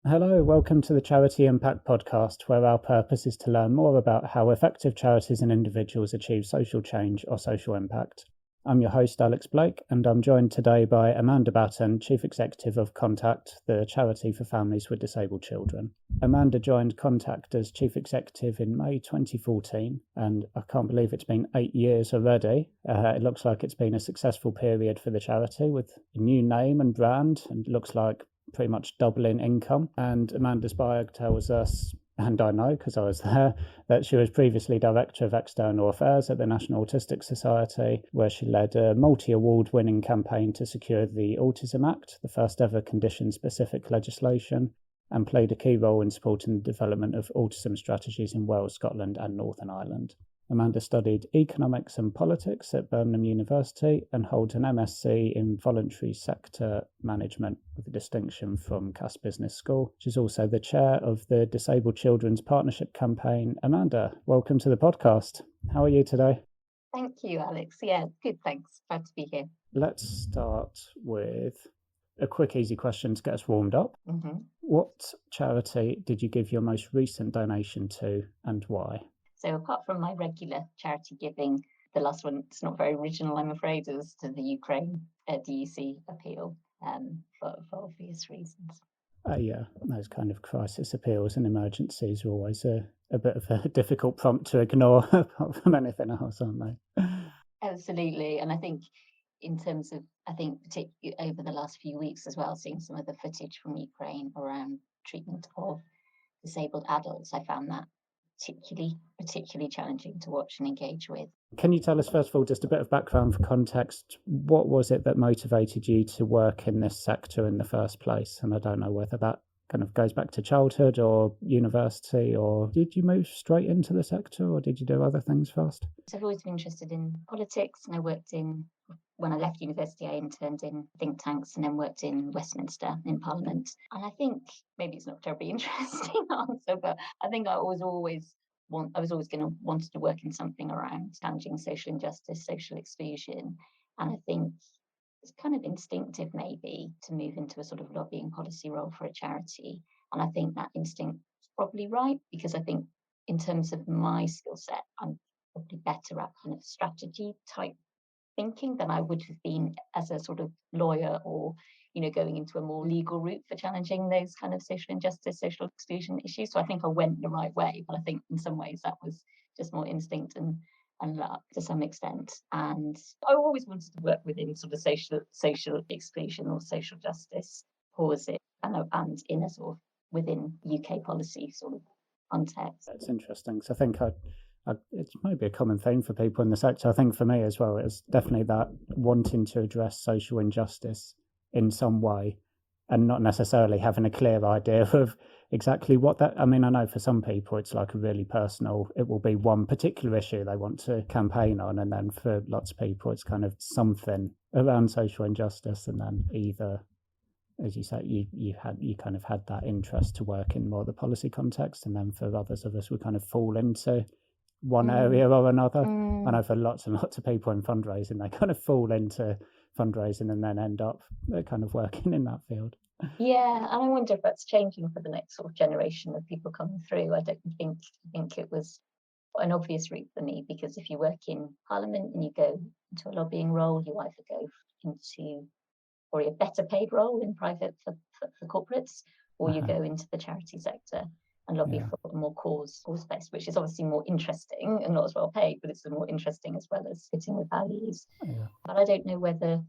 Hello, welcome to the Charity Impact Podcast, where our purpose is to learn more about how effective charities and individuals achieve social change or social impact. I'm your host, Alex Blake, and I'm joined today by Amanda Batten, Chief Executive of Contact, the charity for families with disabled children. Amanda joined Contact as Chief Executive in May 2014, and I can't believe it's been 8 years already. It looks like it's been a successful period for the charity with a new name and brand, and it looks like pretty much doubling income. And Amanda's bio tells us, and I know because I was there, that she was previously Director of External Affairs at the National Autistic Society, where she led a multi-award winning campaign to secure the Autism Act, the first ever condition-specific legislation, and played a key role in supporting the development of autism strategies in Wales, Scotland and Northern Ireland. Amanda studied economics and politics at Birmingham University and holds an MSc in Voluntary Sector Management with a distinction from Cass Business School. She's also the chair of the Disabled Children's Partnership Campaign. Amanda, welcome to the podcast. How are you today? Thank you, Alex. Yeah, good, thanks. Glad to be here. Let's start with a quick, easy question to get us warmed up. Mm-hmm. What charity did you give your most recent donation to and why? So apart from my regular charity giving, the last one, it's not very original, I'm afraid, it was to the Ukraine DUC appeal for obvious reasons. Yeah, those kind of crisis appeals and emergencies are always a bit of a difficult prompt to ignore apart from anything else, aren't they? Absolutely. And I think in terms of, particularly over the last few weeks as well, seeing some of the footage from Ukraine around treatment of disabled adults, I found that particularly challenging to watch and engage with. Can you tell us, first of all, just a bit of background for context? What was it that motivated you to work in this sector in the first place? And I don't know whether that kind of goes back to childhood or university, or did you move straight into the sector or did you do other things first? So I've always been interested in politics, and when I left university, I interned in think tanks and then worked in Westminster in Parliament. And I think maybe it's not a terribly interesting answer, but I think I was always going to want to work in something around challenging social injustice, social exclusion. And I think it's kind of instinctive maybe to move into a sort of lobbying policy role for a charity. And I think that instinct is probably right, because I think in terms of my skill set, I'm probably better at kind of strategy type thinking than I would have been as a sort of lawyer, or going into a more legal route for challenging those kind of social injustice, social exclusion issues. So I think I went the right way, but I think in some ways that was just more instinct and luck to some extent. And I always wanted to work within sort of social exclusion or social justice causes, and in a sort of within UK policy sort of context. That's interesting. So I think it's maybe a common theme for people in the sector. I think for me as well, it's definitely that wanting to address social injustice in some way and not necessarily having a clear idea of exactly what that. I mean, I know for some people it's like a really personal, it will be one particular issue they want to campaign on, and then for lots of people it's kind of something around social injustice, and then either, as you say, you kind of had that interest to work in more the policy context, and then for others of us we kind of fall into one area or another. I know for lots and lots of people in fundraising, they kind of fall into fundraising and then end up kind of working in that field. Yeah, and I wonder if that's changing for the next sort of generation of people coming through. I don't think it was an obvious route for me, because if you work in Parliament and you go into a lobbying role, you either go into probably a better paid role in private for corporates, or you go into the charity sector and lobby for a more cause-based, which is obviously more interesting and not as well paid, but it's more interesting as well as fitting with values. Yeah. But I don't know whether,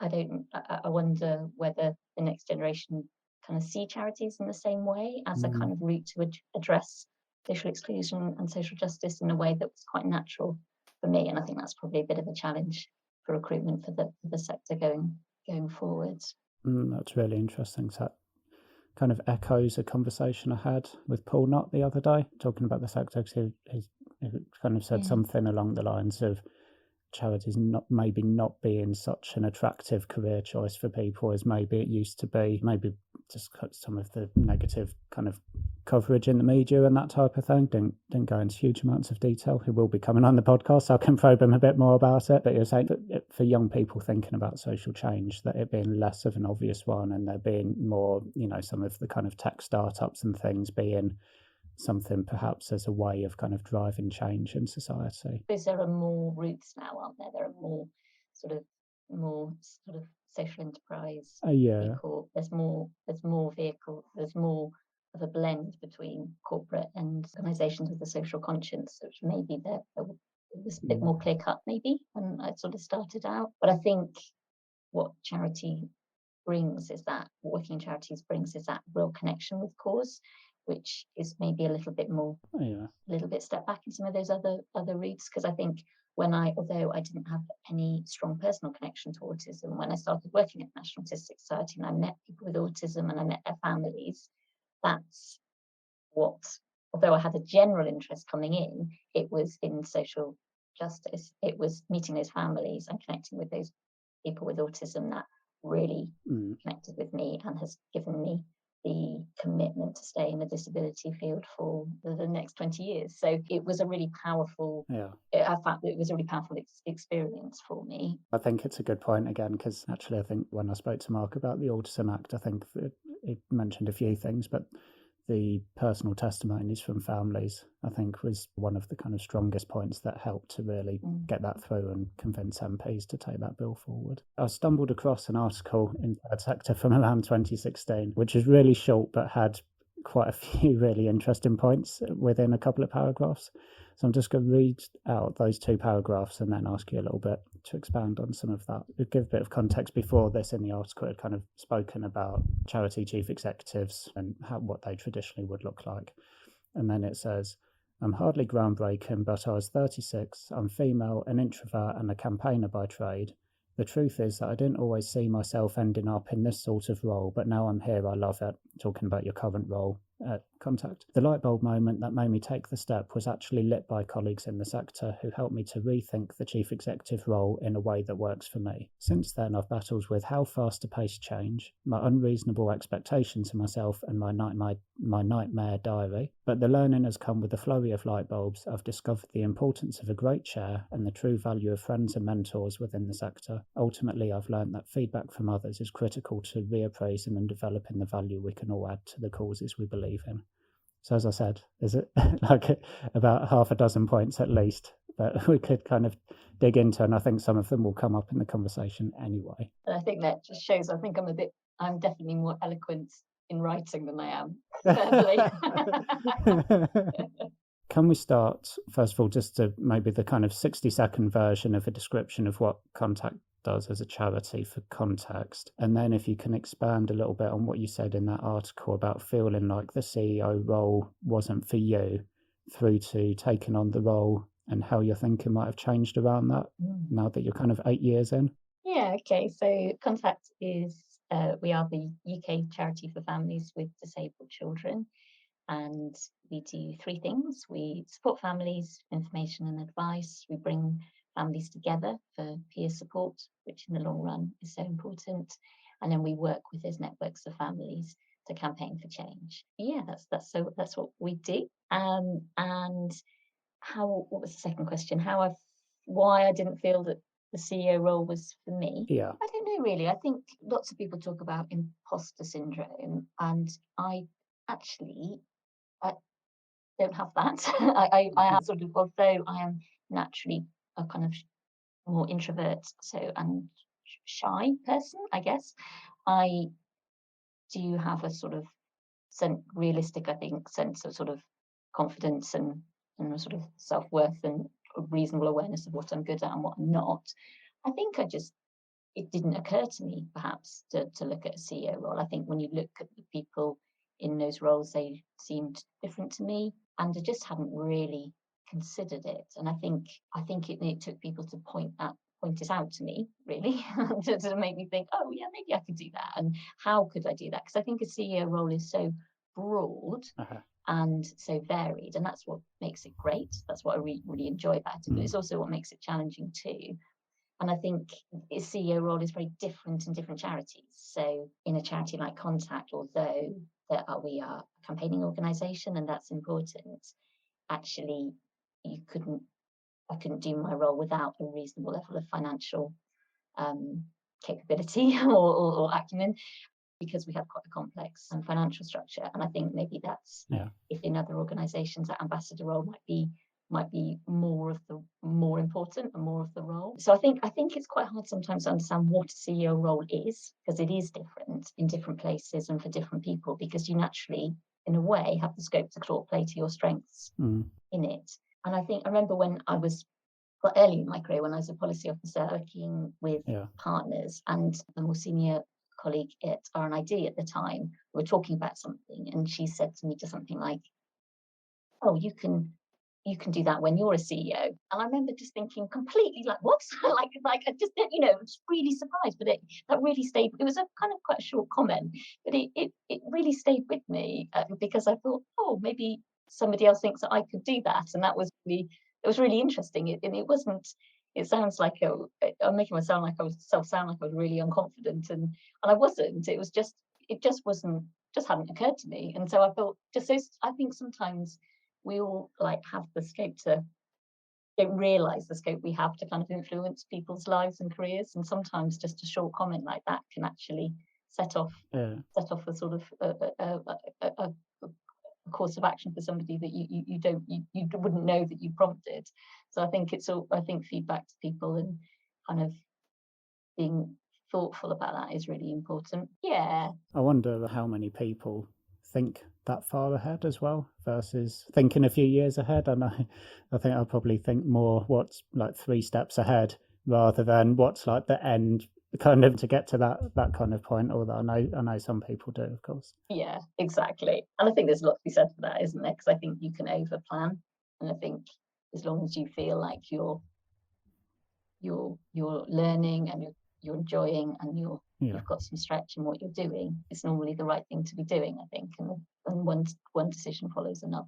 I wonder whether the next generation kind of see charities in the same way as a kind of route to address social exclusion and social justice in a way that was quite natural for me. And I think that's probably a bit of a challenge for recruitment for the sector going forwards. That's really interesting. So that kind of echoes a conversation I had with Paul Knott the other day, talking about the sector, because he kind of said something along the lines of charities maybe not being such an attractive career choice for people as maybe it used to be. Maybe just some of the negative kind of coverage in the media and that type of thing. Didn't go into huge amounts of detail. He will be coming on the podcast, so I can probe him a bit more about it. But you're saying that for young people thinking about social change, that it being less of an obvious one, and there being more, some of the kind of tech startups and things being something perhaps as a way of kind of driving change in society. Because there are more routes now, aren't there? There are more sort of social enterprise. Yeah. There's more vehicle. There's more of a blend between corporate and organisations with a social conscience, which maybe there was a bit more clear cut maybe when I sort of started out. But I think what charity brings is that working charities brings is that real connection with cause, which is maybe a little bit more, a little bit step back in some of those other routes. Because I think although I didn't have any strong personal connection to autism, when I started working at the National Autistic Society and I met people with autism and I met their families, that's what, although I had a general interest coming in, it was in social justice. It was meeting those families and connecting with those people with autism that really connected with me and has given me the commitment to stay in the disability field for the next 20 years. So it was a really powerful, it was a really powerful experience for me. I think it's a good point again, because actually I think when I spoke to Mark about the Autism Act, I think that it mentioned a few things, but the personal testimonies from families, I think, was one of the kind of strongest points that helped to really get that through and convince MPs to take that bill forward. I stumbled across an article in Third Sector from around 2016, which is really short but had quite a few really interesting points within a couple of paragraphs. So I'm just going to read out those 2 paragraphs and then ask you a little bit to expand on some of that. To give a bit of context, before this in the article, it had kind of spoken about charity chief executives and what they traditionally would look like. And then it says, I'm hardly groundbreaking, but I was 36, I'm female, an introvert and a campaigner by trade. The truth is that I didn't always see myself ending up in this sort of role, but now I'm here, I love it. Talking about your current role at Contact. The light bulb moment that made me take the step was actually lit by colleagues in the sector who helped me to rethink the chief executive role in a way that works for me. Since then, I've battled with how fast to pace change, my unreasonable expectations of myself and my nightmare diary. But the learning has come with a flurry of light bulbs. I've discovered the importance of a great chair and the true value of friends and mentors within the sector. Ultimately, I've learned that feedback from others is critical to reappraising and developing the value we can all add to the causes we believe in. So as I said, is it like about half a dozen points at least that we could kind of dig into, and I think some of them will come up in the conversation anyway. And I think that just shows, I think I'm definitely more eloquent in writing than I am verbally. Can we start, first of all, just to maybe the kind of 60-second version of a description of what Contact does as a charity for context, and then if you can expand a little bit on what you said in that article about feeling like the CEO role wasn't for you, through to taking on the role and how your thinking might have changed around that now that you're kind of 8 years in. Yeah, okay. So Contact is, we are the UK charity for families with disabled children, and we do 3 things. We support families, information and advice. We bring families together for peer support, which in the long run is so important. And then we work with those networks of families to campaign for change. Yeah, that's what we do. And what was the second question? Why I didn't feel that the CEO role was for me? Yeah. I don't know really. I think lots of people talk about imposter syndrome, and I don't have that. I have sort of, although I am naturally a kind of more introvert, and shy person, I guess, I do have a sort of realistic, I think, sense of sort of confidence and a sort of self-worth and a reasonable awareness of what I'm good at and what I'm not. I think it didn't occur to me perhaps to look at a CEO role. I think when you look at the people in those roles, they seemed different to me, and I just hadn't really considered it. And I think it took people to point it out to me, really, to make me think, oh yeah, maybe I could do that, and how could I do that? Because I think a CEO role is so broad Uh-huh. and so varied, and that's what makes it great. That's what I really enjoy about it, but it's also what makes it challenging too. And I think a CEO role is very different in different charities. So in a charity like Contact, although we are a campaigning organisation and that's important, actually I couldn't do my role without a reasonable level of financial capability or acumen, because we have quite a complex financial structure. And I think maybe that's, if in other organisations that ambassador role might be more important and more of the role. So I think it's quite hard sometimes to understand what a CEO role is, because it is different in different places and for different people, because you naturally, in a way, have the scope to play to your strengths in it. And I remember when I was quite early in my career, when I was a policy officer working with partners, and a more senior colleague at R&ID at the time, we were talking about something, and she said to me just something like, "Oh, you can do that when you're a CEO." And I remember just thinking completely like, what? like I just, was really surprised, but that really stayed. It was a kind of quite a short comment, but it really stayed with me because I thought, oh, maybe somebody else thinks that I could do that. And it was really interesting. It wasn't, it sounds like I'm making myself sound like I was really unconfident, and I wasn't. It just hadn't occurred to me. And so I thought, I think sometimes we all have the scope don't realise the scope we have to kind of influence people's lives and careers, and sometimes just a short comment like that can actually set off a sort of a course of action for somebody that you wouldn't know that you prompted. So I think feedback to people and kind of being thoughtful about that is really important. Yeah. I wonder how many people think that far ahead as well versus thinking a few years ahead. And I think I'll probably think more what's like 3 steps ahead rather than what's like the end, kind of to get to that kind of point. Although I know some people do, of course. Yeah, exactly. And I think there's a lot to be said for that, isn't there? Because I think you can over plan, and I think as long as you feel like you're learning and you're enjoying and you've got some stretch in what you're doing, it's normally the right thing to be doing, I think, and one decision follows another.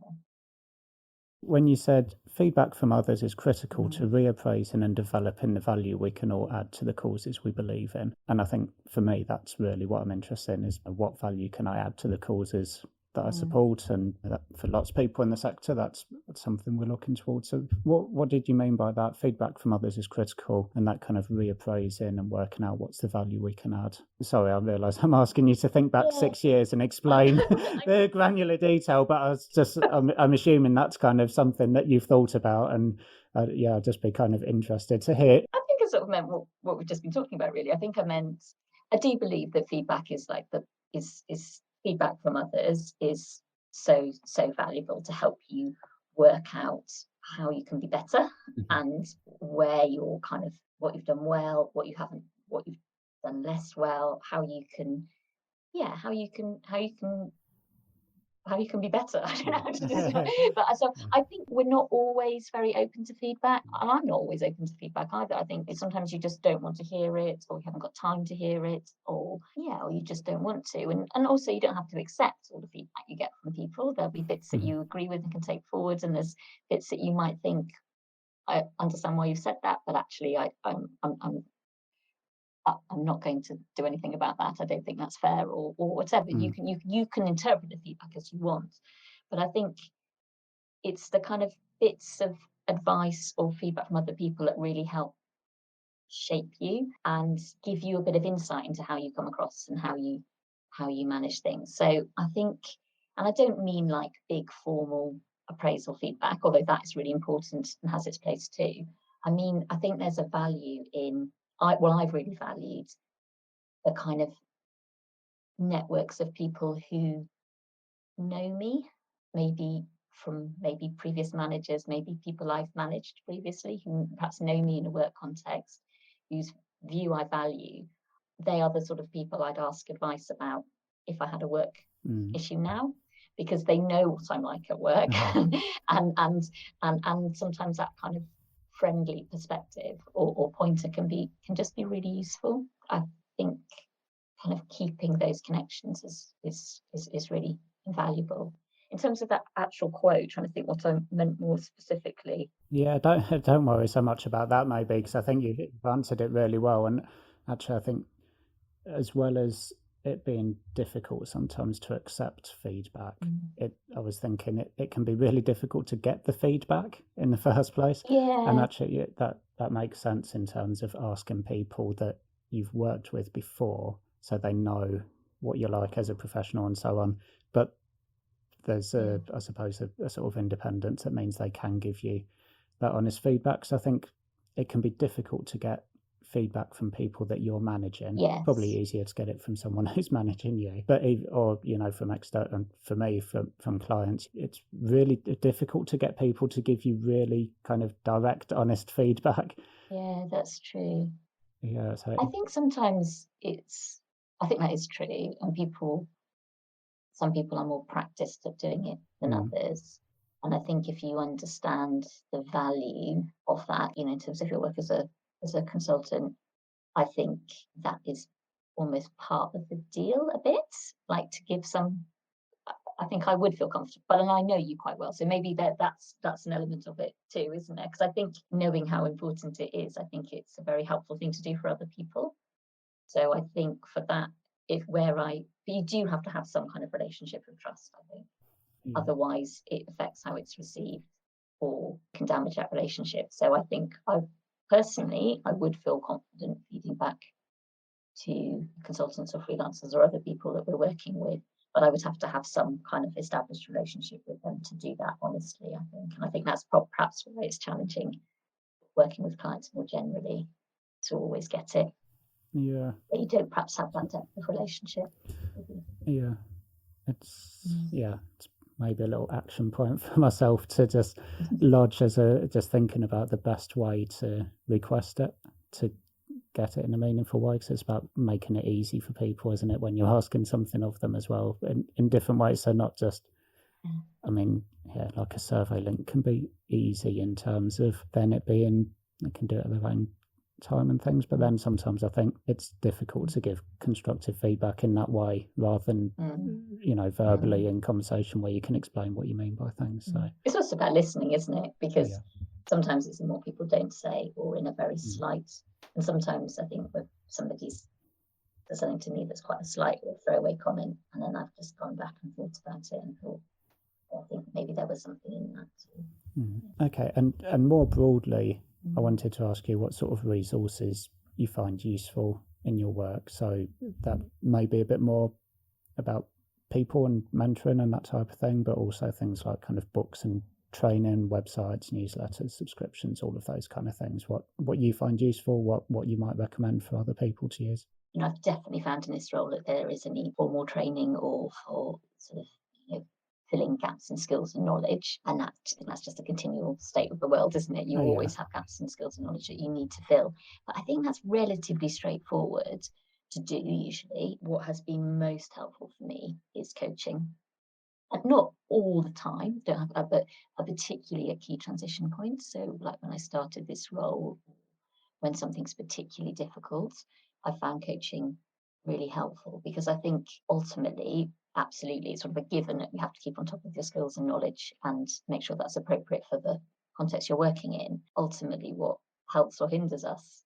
When you said feedback from others is critical to reappraising and developing the value we can all add to the causes we believe in, and I think for me that's really what I'm interested in, is what value can I add to the causes that I support, and that for lots of people in the sector that's something we're looking towards. So what did you mean by that? Feedback from others is critical, and that kind of reappraising and working out what's the value we can add. Sorry, I realise I'm asking you to think back 6 years and explain the granular detail, but I'm assuming that's kind of something that you've thought about, and I'd just be kind of interested to hear. I think I sort of meant what we've just been talking about, really. I do believe that feedback is feedback from others is so valuable to help you work out how you can be better and where you're kind of, what you've done well, what you've done less well, how you can be better. I don't know how to describe it. But so I think we're not always very open to feedback, and I'm not always open to feedback either. I think sometimes you just don't want to hear it, or you haven't got time to hear it, or you just don't want to. And also you don't have to accept all the feedback you get from people. There'll be bits that you agree with and can take forward, and there's bits that you might think, I understand why you've said that, but actually I'm not going to do anything about that. I don't think that's fair, or whatever. You can interpret the feedback as you want, but I think it's the kind of bits of advice or feedback from other people that really help shape you and give you a bit of insight into how you come across and how you manage things. So I think, and I don't mean like big formal appraisal feedback, although that is really important and has its place too. I think there's a value in, I've really valued the kind of networks of people who know me, maybe from previous managers, maybe people I've managed previously who perhaps know me in a work context, whose view I value. They are the sort of people I'd ask advice about if I had a work issue now, because they know what I'm like at work, and sometimes that kind of friendly perspective or pointer can just be really useful. I think kind of keeping those connections is really valuable. In terms of that actual quote, trying to think what I meant more specifically. Yeah, don't worry so much about that, maybe, because I think you've answered it really well. And actually, I think as well as it being difficult sometimes to accept feedback, I was thinking it can be really difficult to get the feedback in the first place. Yeah. And actually, that makes sense in terms of asking people that you've worked with before, so they know what you're like as a professional and so on. But there's I suppose a sort of independence that means they can give you that honest feedback. So I think it can be difficult to get feedback from people that you're managing. Yes. Probably easier to get it from someone who's managing you, but or from external. For me, from clients, it's really difficult to get people to give you really kind of direct, honest feedback. Yeah, that's true. Yeah, so I think sometimes I think that is true, and some people are more practiced at doing it than others. And I think if you understand the value of that, in terms of your work as a consultant, I think that is almost part of the deal a bit, like to give some. I think I would feel comfortable, and I know you quite well, so maybe that's an element of it too, isn't it? Because I think knowing how important it is, I think it's a very helpful thing to do for other people. So I think for that, but you do have to have some kind of relationship of trust, I think. Otherwise, it affects how it's received or can damage that relationship. So I think I would feel confident feeding back to consultants or freelancers or other people that we're working with, but I would have to have some kind of established relationship with them to do that honestly, I think. And I think that's perhaps why it's challenging working with clients more generally, to always get it. Yeah. But you don't perhaps have that depth of relationship. Yeah. It's maybe a little action point for myself to just lodge just thinking about the best way to request it, to get it in a meaningful way, because it's about making it easy for people, isn't it, when you're asking something of them as well, in different ways. So not just, like a survey link can be easy in terms of then it being, they can do it at their own time and things, but then sometimes I think it's difficult to give constructive feedback in that way, rather than verbally in conversation where you can explain what you mean by things. So it's also about listening, isn't it? Because sometimes it's more people don't say, or in a very slight, and sometimes I think when somebody says something to me that's quite a slight or throwaway comment, and then I've just gone back and thought about it and thought, I think maybe there was something in that too. Okay, and more broadly, I wanted to ask you what sort of resources you find useful in your work. So that may be a bit more about people and mentoring and that type of thing, but also things like kind of books and training, websites, newsletters, subscriptions, all of those kind of things. What you find useful, what you might recommend for other people to use. I've definitely found in this role that there is a need for more training or for sort of filling gaps in skills and knowledge, and that's just a continual state of the world, isn't it? You always have gaps in skills and knowledge that you need to fill. But I think that's relatively straightforward to do usually. What has been most helpful for me is coaching, and not all the time, but particularly at key transition points. So like when I started this role, when something's particularly difficult, I found coaching really helpful, because I think ultimately, absolutely, it's sort of a given that you have to keep on top of your skills and knowledge and make sure that's appropriate for the context you're working in. Ultimately, what helps or hinders us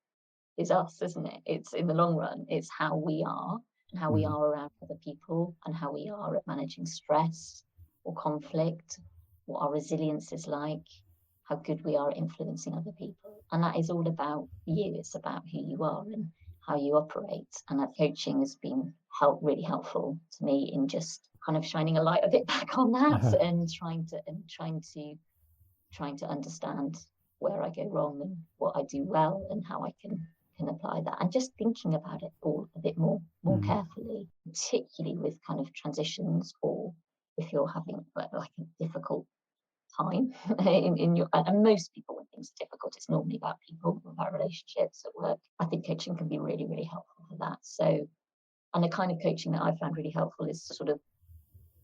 is us, isn't it? It's in the long run, it's how we are and how we are around other people and how we are at managing stress or conflict, what our resilience is like, how good we are at influencing other people. And that is all about you. It's about who you are and how you operate. And that coaching has been really helpful to me in just kind of shining a light a bit back on that and trying to understand where I go wrong and what I do well and how I can apply that, and just thinking about it all a bit more carefully, particularly with kind of transitions, or if you're having like a difficult time in your, and most people, when things are difficult, it's normally about people, about relationships at work. I think coaching can be really, really helpful for that. So, and the kind of coaching that I found really helpful is sort of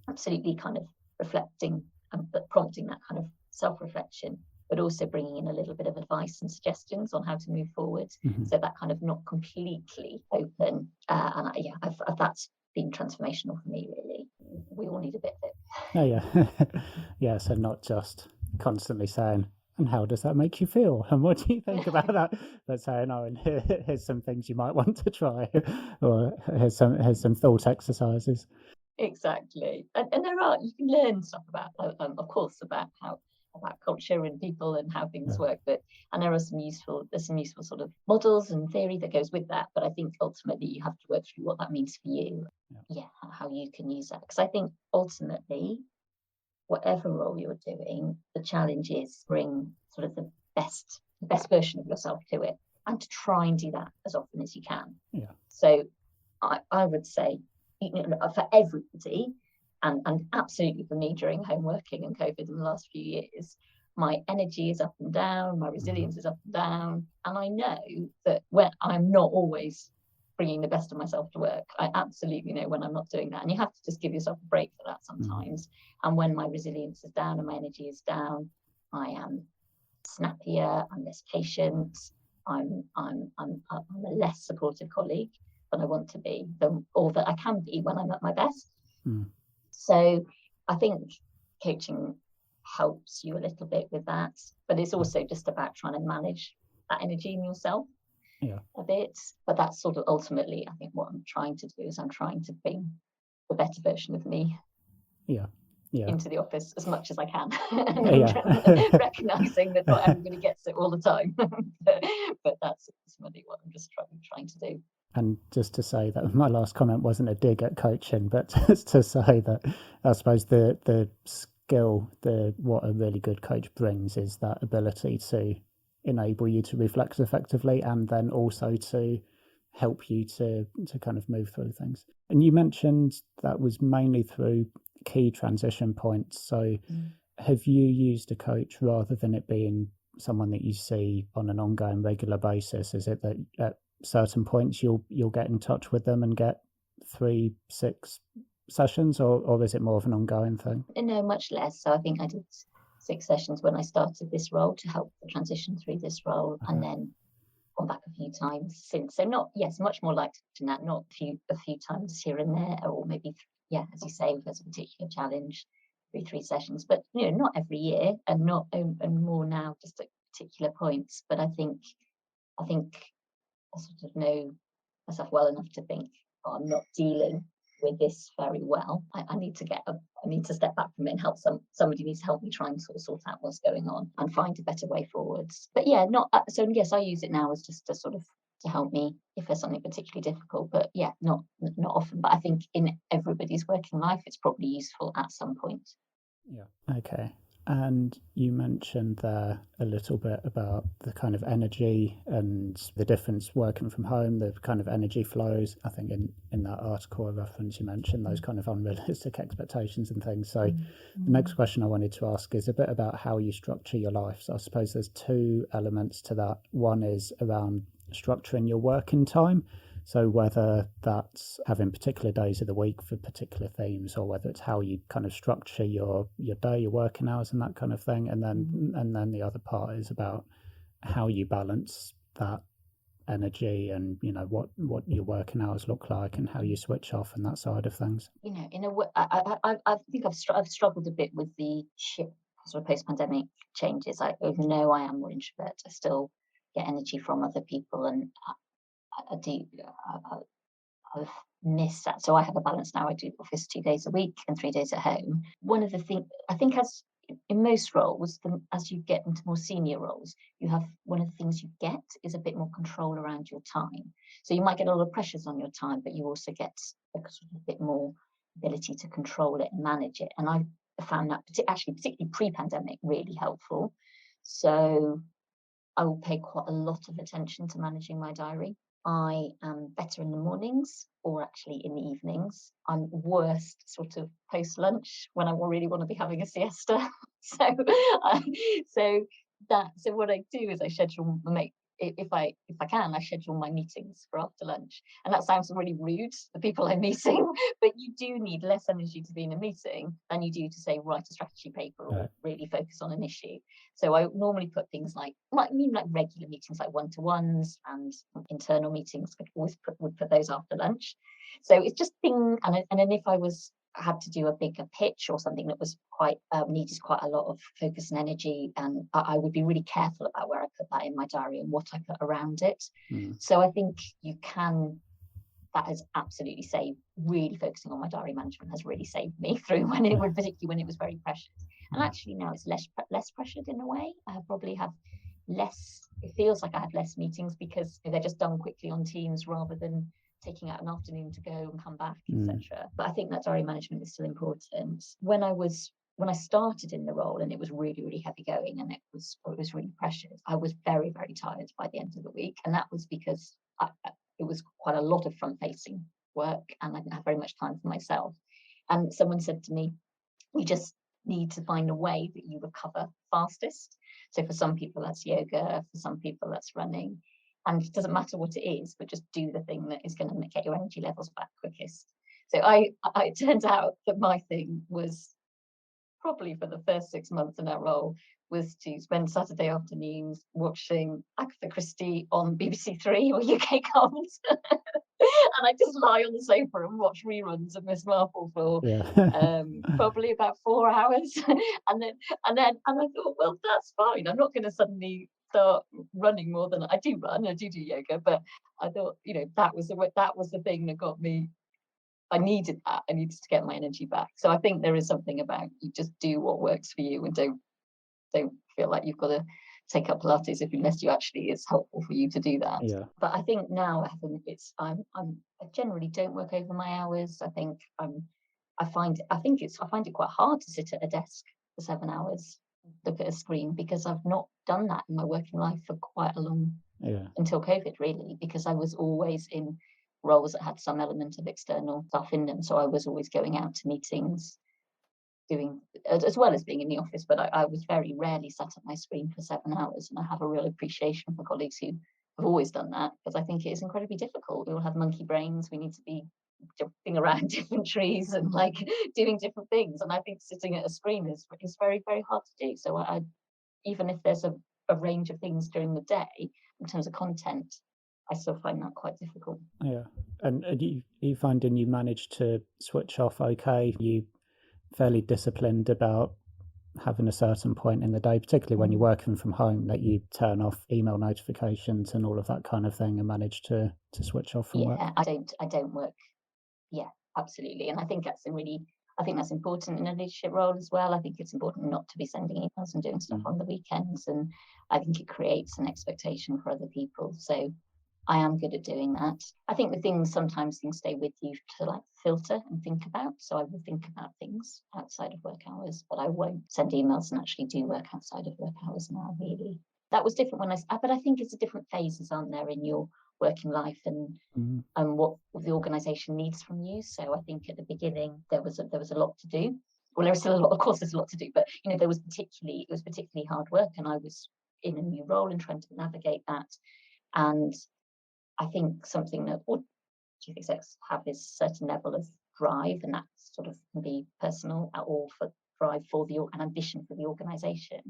absolutely kind of reflecting but prompting that kind of self-reflection, but also bringing in a little bit of advice and suggestions on how to move forward. So that kind of not completely open, and that's been transformational for me, really. We all need a bit of it. Oh, yeah. Yeah, so not just constantly saying, and how does that make you feel? And what do you think about that? But saying, oh, and here's some things you might want to try, or here's some thought exercises. Exactly. And there are, you can learn stuff about, of course, about culture and people and how things Yeah. work, and there's some useful sort of models and theory that goes with that. But I think ultimately you have to work through what that means for you. Yeah, how you can use that. Because I think ultimately, whatever role you're doing, the challenge is bring sort of the best version of yourself to it, and to try and do that as often as you can. Yeah. So I would say, for everybody, and absolutely for me during home working and COVID in the last few years, my energy is up and down, my resilience is up and down. And I know that when I'm not always bringing the best of myself to work, I absolutely know when I'm not doing that. And you have to just give yourself a break for that sometimes. And when my resilience is down and my energy is down, I am snappier, I'm less patient, I'm a less supportive colleague than I want to be, or that I can be when I'm at my best. So I think coaching helps you a little bit with that, but it's also just about trying to manage that energy in yourself a bit. But that's sort of ultimately, I think, what I'm trying to do is I'm trying to bring the better version of me into the office as much as I can, and recognizing that not everybody gets it all the time. but that's ultimately what I'm just trying to do. And just to say that my last comment wasn't a dig at coaching, but just to say that I suppose the skill, what a really good coach brings is that ability to enable you to reflect effectively, and then also to help you to kind of move through things. And you mentioned that was mainly through key transition points. So have you used a coach rather than it being someone that you see on an ongoing regular basis? Is it that at certain points you'll get in touch with them and get 3-6 sessions, or is it more of an ongoing thing? No, much less. So I think I did 6 sessions when I started this role to help the transition through this role, and then gone back a few times since. So much more like that, not a few times here and there, or maybe as you say, if there's a particular challenge, 3 sessions, but not every year, and more now just at particular points. But I think I sort of know myself well enough to think, I'm not dealing with this very well. I need to step back from it and help somebody needs to help me try and sort out what's going on and find a better way forwards. But yes, I use it now as just to help me if there's something particularly difficult. But not often. But I think in everybody's working life, it's probably useful at some point. Yeah. Okay. And you mentioned there a little bit about the kind of energy and the difference working from home, the kind of energy flows. I think in that article I reference, you mentioned those kind of unrealistic expectations and things. So the next question I wanted to ask is a bit about how you structure your life. So I suppose there's 2 elements to that. One is around structuring your working time. So whether that's having particular days of the week for particular themes, or whether it's how you kind of structure your day, your working hours, and that kind of thing. And then the other part is about how you balance that energy, and what your working hours look like, and how you switch off, and that side of things. In a way, I think I've struggled a bit with the sort of post-pandemic changes. Even though I am more introvert, I still get energy from other people, and I've missed that. So I have a balance now. I do office 2 days a week and 3 days at home. One of the things I think, as in most roles, as you get into more senior roles, you have one of the things you get is a bit more control around your time. So you might get a lot of pressures on your time, but you also get a sort of bit more ability to control it and manage it. And I found that particularly pre-pandemic, really helpful. So I will pay quite a lot of attention to managing my diary. I am better in the mornings, or actually in the evenings. I'm worst sort of post lunch when I really want to be having a siesta. So what I do is I schedule if I can, I schedule my meetings for after lunch. And that sounds really rude to the people I'm meeting, but you do need less energy to be in a meeting than you do to, say, write a strategy paper or really focus on an issue. So I normally put things like regular meetings, like one-to-ones and internal meetings. I'd always would put those after lunch. So it's just and then if I was had to do a bigger pitch or something that was quite needed quite a lot of focus and energy, and I would be really careful about where I put that in my diary and what I put around it. So I think that has absolutely saved, really focusing on my diary management has really saved me through particularly when it was very precious. And actually now it's less pressured in a way. I probably have less, it feels like I have less meetings because they're just done quickly on Teams rather than taking out an afternoon to go and come back, etc. But I think that diary management is still important. When I started in the role and it was really, really heavy going and it was really precious, I was very, very tired by the end of the week. And that was because it was quite a lot of front-facing work and I didn't have very much time for myself. And someone said to me, you just need to find a way that you recover fastest. So for some people that's yoga, for some people that's running. And it doesn't matter what it is, but just do the thing that is going to get your energy levels back quickest. So it turns out that my thing was probably for the first 6 months in that role was to spend Saturday afternoons watching Agatha Christie on BBC Three or UK Comms. And I just lie on the sofa and watch reruns of Miss Marple for probably about 4 hours. and then I thought, well, that's fine. I'm not going to suddenly start running more than I do run. I do yoga, but I thought, that was the thing that got me. I needed that. I needed to get my energy back. So I think there is something about you just do what works for you and don't feel like you've got to take up Pilates unless you actually it's helpful for you to do that. But I think now I generally don't work over my hours. I think I find it quite hard to sit at a desk for 7 hours, look at a screen, because I've not done that in my working life for quite a long until COVID, really, because I was always in roles that had some element of external stuff in them. So I was always going out to meetings, doing as well as being in the office, but I was very rarely sat at my screen for 7 hours. And I have a real appreciation for colleagues who have always done that, because I think it is incredibly difficult. We all have monkey brains. We need to be jumping around different trees and doing different things. And I think sitting at a screen is very, very hard to do. So I even if there's a range of things during the day in terms of content, I still find that quite difficult. Yeah. And you finding you manage to switch off okay? You fairly disciplined about having a certain point in the day, particularly when you're working from home, that you turn off email notifications and all of that kind of thing and manage to switch off from work? I don't work. Yeah, absolutely. And I think that's important in a leadership role as well. I think it's important not to be sending emails and doing stuff on the weekends. And I think it creates an expectation for other people. So I am good at doing that. I think sometimes things stay with you to filter and think about. So I will think about things outside of work hours, but I won't send emails and actually do work outside of work hours now, really. That was different but I think it's a different phases, aren't there, in your working life and what the organisation needs from you. So I think at the beginning there was a lot to do. Well, there's still a lot, of course, there's a lot to do, but it was particularly hard work, and I was in a new role and trying to navigate that. And I think something that all chief execs have is a certain level of drive, and that sort of can be personal or for drive for an ambition for the organisation.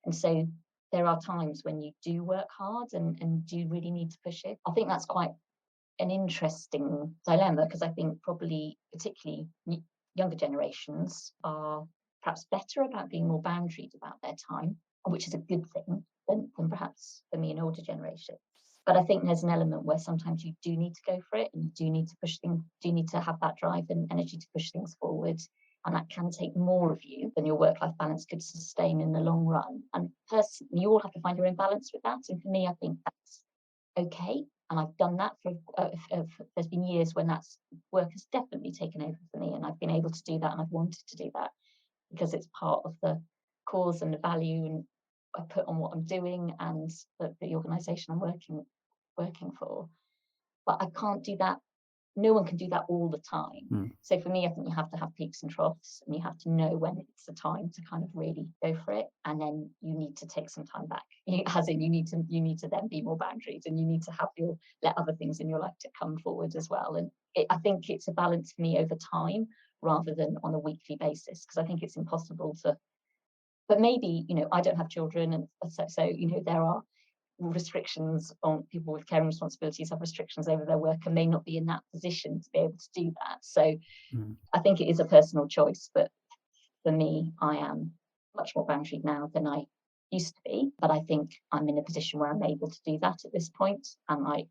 And so there are times when you do work hard and do really need to push it. I think that's quite an interesting dilemma, because I think probably particularly younger generations are perhaps better about being more boundaried about their time, which is a good thing than perhaps for me and older generation. But I think there's an element where sometimes you do need to go for it, and you do need to push things, do need to have that drive and energy to push things forward. And that can take more of you than your work-life balance could sustain in the long run. And personally, you all have to find your own balance with that. And for me, I think that's okay. And I've done that there's been years when that's work has definitely taken over for me, and I've been able to do that, and I've wanted to do that because it's part of the cause and the value and I put on what I'm doing and the organisation I'm working for. But I can't do that. No one can do that all the time. So for me, I think you have to have peaks and troughs, and you have to know when it's the time to kind of really go for it, and then you need to take some time back. You need to then be more boundaries, and you need to let other things in your life to come forward as well. And I think it's a balance for me over time rather than on a weekly basis, because I think it's impossible to. But maybe I don't have children, and so there are restrictions on people with caring responsibilities, have restrictions over their work and may not be in that position to be able to do that. So I think it is a personal choice, but for me, I am much more boundaried now than I used to be. But I think I'm in a position where I'm able to do that at this point, and I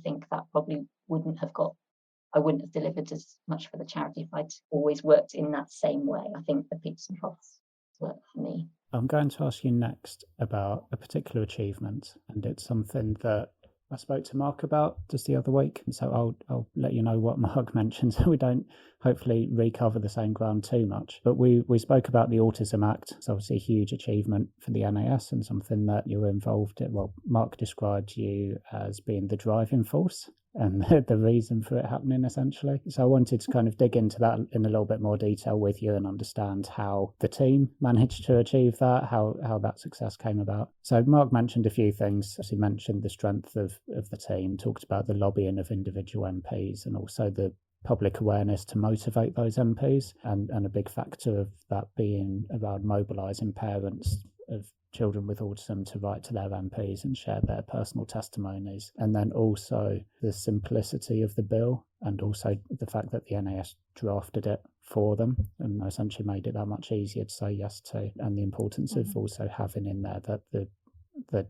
think that probably I wouldn't have delivered as much for the charity if I'd always worked in that same way. I think the peaks and troughs work for me. I'm going to ask you next about a particular achievement, and it's something that I spoke to Mark about just the other week. So I'll let you know what Mark mentioned so we don't hopefully recover the same ground too much. But we spoke about the Autism Act. It's obviously a huge achievement for the NAS and something that you were involved in. Well, Mark described you as being the driving force and the reason for it happening, essentially. So I wanted to kind of dig into that in a little bit more detail with you and understand how the team managed to achieve that, how that success came about. So Mark mentioned a few things. He mentioned the strength of the team, talked about the lobbying of individual MPs and also the public awareness to motivate those MPs, and a big factor of that being around mobilising parents of children with autism to write to their MPs and share their personal testimonies. And then also the simplicity of the bill, and also the fact that the NAS drafted it for them and essentially made it that much easier to say yes to, and the importance of also having in there that the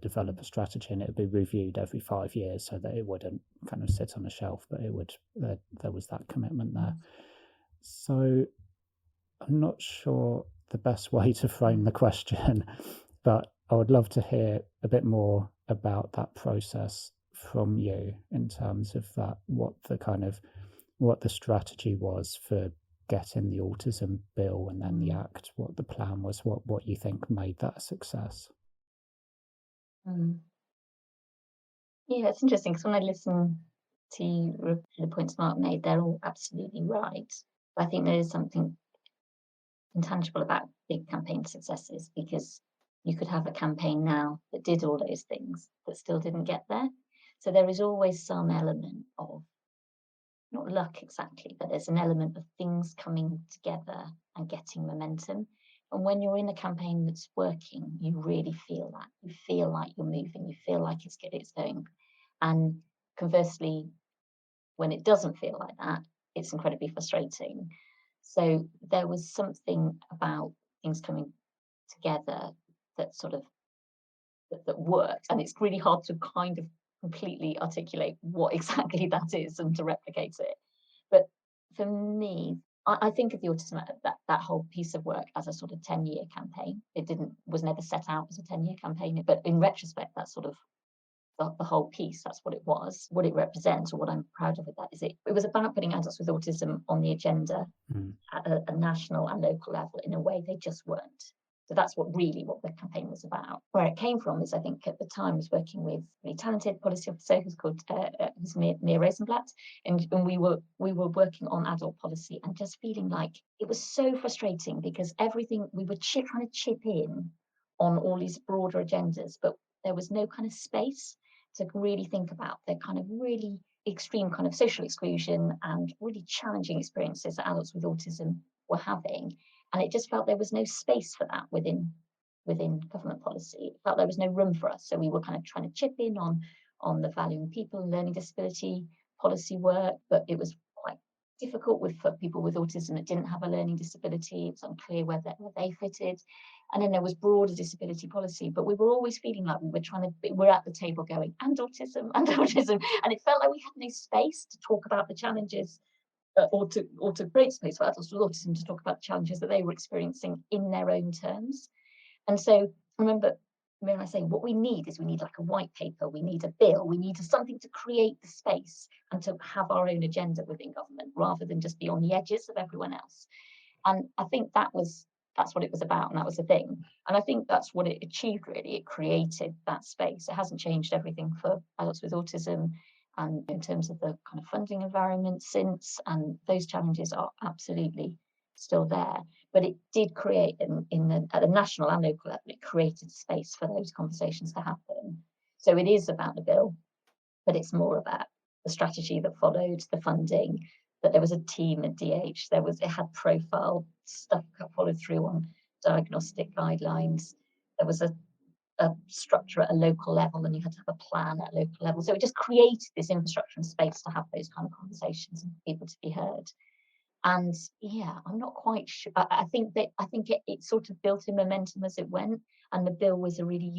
developer strategy and it would be reviewed every 5 years so that it wouldn't kind of sit on a shelf, but it would there was that commitment there. So I'm not sure the best way to frame the question, but I would love to hear a bit more about that process from you in terms of that, what the strategy was for getting the autism bill and then the act, what the plan was, what you think made that a success. Yeah, it's interesting because when I listen to the points Mark made, they're all absolutely right. But I think there is something intangible about big campaign successes, because you could have a campaign now that did all those things that still didn't get there. So there is always some element of, not luck exactly, but there's an element of things coming together and getting momentum. And when you're in a campaign that's working, you really feel that. You feel like you're moving, you feel like it's going. And conversely, when it doesn't feel like that, it's incredibly frustrating. So there was something about things coming together that sort of that worked, and it's really hard to kind of completely articulate what exactly that is and to replicate it. But for me, I think of the Autism Act, that whole piece of work, as a sort of 10-year campaign. It was never set out as a 10-year campaign, but in retrospect, that's sort of the whole piece. That's what it was. What it represents, or what I'm proud of with that, is it was about putting adults with autism on the agenda at a national and local level in a way they just weren't. So that's what the campaign was about. Where it came from is, I think at the time, I was working with a really talented policy officer who's Mia Rosenblatt, and we were working on adult policy and just feeling like it was so frustrating because everything we were trying to chip in on all these broader agendas, but there was no kind of space to really think about the kind of really extreme kind of social exclusion and really challenging experiences that adults with autism were having. And it just felt there was no space for that within government policy. It felt there was no room for us. So we were kind of trying to chip in on the valuing people and learning disability policy work, but it was quite difficult for people with autism that didn't have a learning disability. It's unclear where they fitted. And then there was broader disability policy, but we were always feeling like we're at the table going, and autism, and autism. And it felt like we had no space to talk about the challenges or to create space for adults with autism to talk about the challenges that they were experiencing in their own terms. And so I remember when I say what we need like a white paper, we need a bill, we need something to create the space and to have our own agenda within government rather than just be on the edges of everyone else. And I think that's what it was about, and that was the thing. And I think that's what it achieved, really. It created that space. It hasn't changed everything for adults with autism, and in terms of the kind of funding environment since, and those challenges are absolutely still there. But it did create at the national and local level, it created space for those conversations to happen. So it is about the bill, but it's more about the strategy that followed, the funding, that there was a team at DH, it had profile stuff followed through on diagnostic guidelines. There was a a structure at a local level, and you had to have a plan at a local level. So it just created this infrastructure and space to have those kind of conversations and for people to be heard. And yeah, I'm not quite sure. I think it sort of built in momentum as it went, and the bill was a really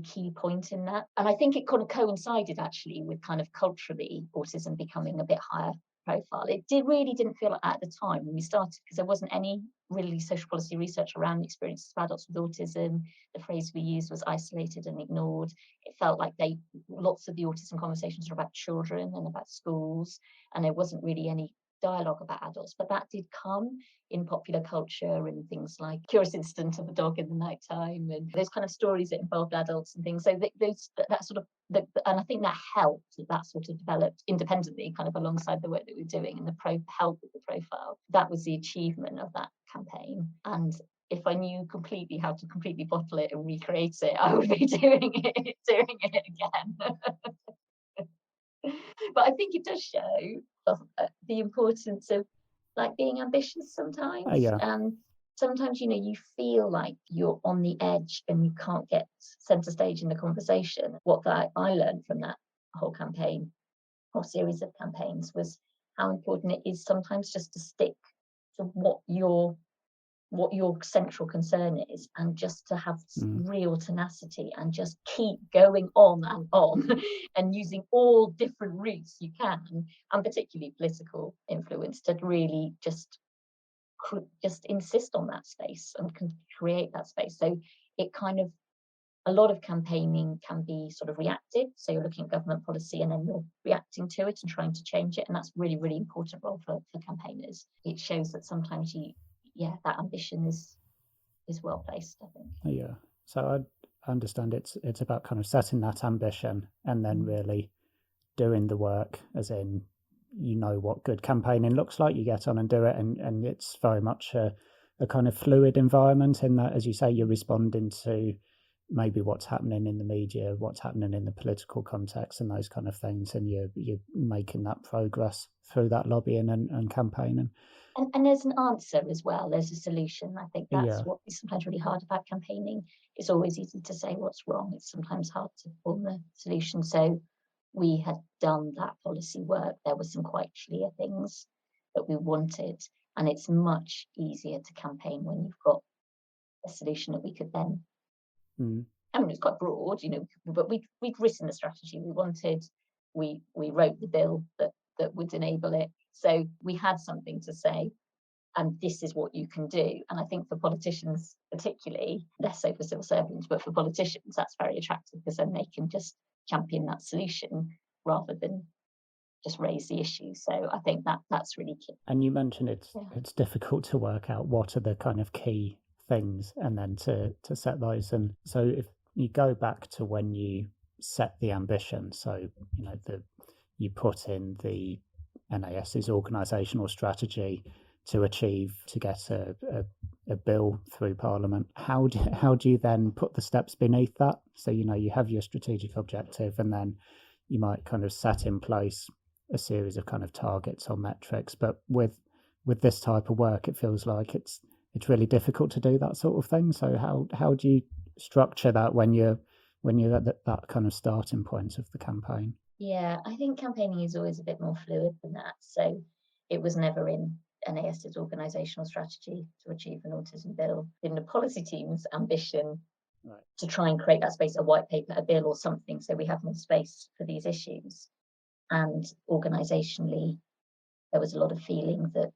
key point in that. And I think it kind of coincided actually with kind of culturally autism becoming a bit higher profile. It really didn't feel like that at the time when we started, because there wasn't any really social policy research around the experiences of adults with autism. The phrase we used was isolated and ignored. It felt like lots of the autism conversations were about children and about schools, and there wasn't really any dialogue about adults. But that did come in popular culture, and things like Curious Incident of the Dog in the Night Time, and those kind of stories that involved adults and things. So that sort of, and I think that helped, that sort of developed independently, kind of alongside the work that we're doing, and the help with the profile. That was the achievement of that campaign. And if I knew completely how to completely bottle it and recreate it, I would be doing it again. But I think it does show the importance of like being ambitious sometimes. Yeah. Sometimes, you feel like you're on the edge and you can't get centre stage in the conversation. What I learned from that whole campaign, whole series of campaigns, was how important it is sometimes just to stick to what your central concern is, and just to have real tenacity and just keep going on and on and using all different routes you can, and particularly political influence, to really just insist on that space and can create that space. So it kind of, a lot of campaigning can be sort of reactive. So you're looking at government policy and then you're reacting to it and trying to change it. And that's really, really important role for campaigners. It shows that sometimes that ambition is well placed, I think. Yeah. So I understand it's about kind of setting that ambition and then really doing the work, as in, what good campaigning looks like, you get on and do it, and it's very much a kind of fluid environment in that, as you say, you're responding to maybe what's happening in the media, what's happening in the political context and those kind of things, and you're making that progress through that lobbying and campaigning. And there's an answer as well, there's a solution. I think that's what is sometimes really hard about campaigning. It's always easy to say what's wrong, it's sometimes hard to form a solution. So we had done that policy work, there were some quite clear things that we wanted, and it's much easier to campaign when you've got a solution that we could then I mean, it's quite broad, but we'd written the strategy we wanted. We wrote the bill that would enable it. So we had something to say, and this is what you can do. And I think for politicians, particularly, less so for civil servants, but for politicians, that's very attractive, because then they can just champion that solution rather than just raise the issue. So I think that's really key. And you mentioned it's difficult to work out what are the kind of key things and then to set those. And so if you go back to when you set the ambition, so you put in the NAS's organisational strategy to get a bill through Parliament, how do you then put the steps beneath that? So you have your strategic objective, and then you might kind of set in place a series of kind of targets or metrics. But with this type of work, it feels like it's really difficult to do that sort of thing. So how do you structure that when you're at that kind of starting point of the campaign? Yeah, I think campaigning is always a bit more fluid than that. So it was never in NAS's organisational strategy to achieve an autism bill. In the policy team's ambition to try and create that space, a white paper, a bill or something, so we have more space for these issues. And organisationally, there was a lot of feeling that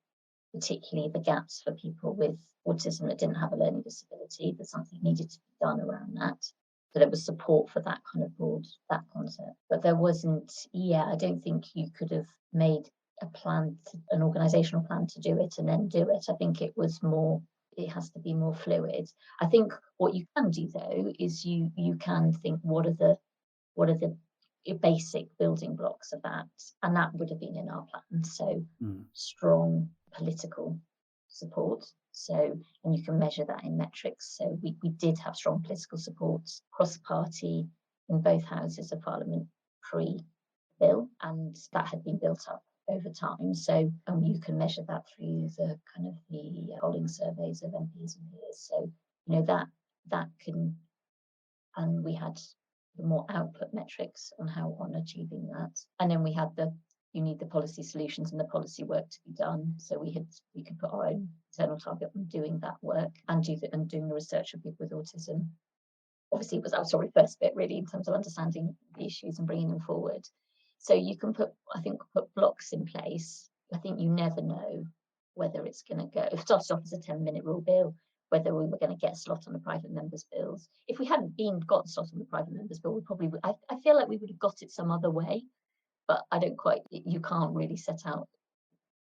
particularly the gaps for people with autism that didn't have a learning disability, that something needed to be done around that. So there was support for that kind of that concept. But there wasn't, I don't think you could have made an organisational plan to do it and then do it. I think it has to be more fluid. I think what you can do though is you can think what are the basic building blocks of that, and that would have been in our plan. So strong political support. So, and you can measure that in metrics. So we did have strong political support cross-party in both houses of Parliament pre-bill, and that had been built up over time. So you can measure that through the kind of the polling surveys of MPs and peers. So that can and we had the more output metrics on achieving that. And then we had you need the policy solutions and the policy work to be done. So we could put our own internal target on doing that work and doing the research of people with autism. Obviously, it was our first bit really in terms of understanding the issues and bringing them forward. So you can put blocks in place. I think you never know whether it's going to go. If it started off as a 10-minute rule bill, whether we were going to get a slot on the private members' bills. If we hadn't got a slot on the private members' bill, we probably would. I feel like we would have got it some other way, but you can't really set out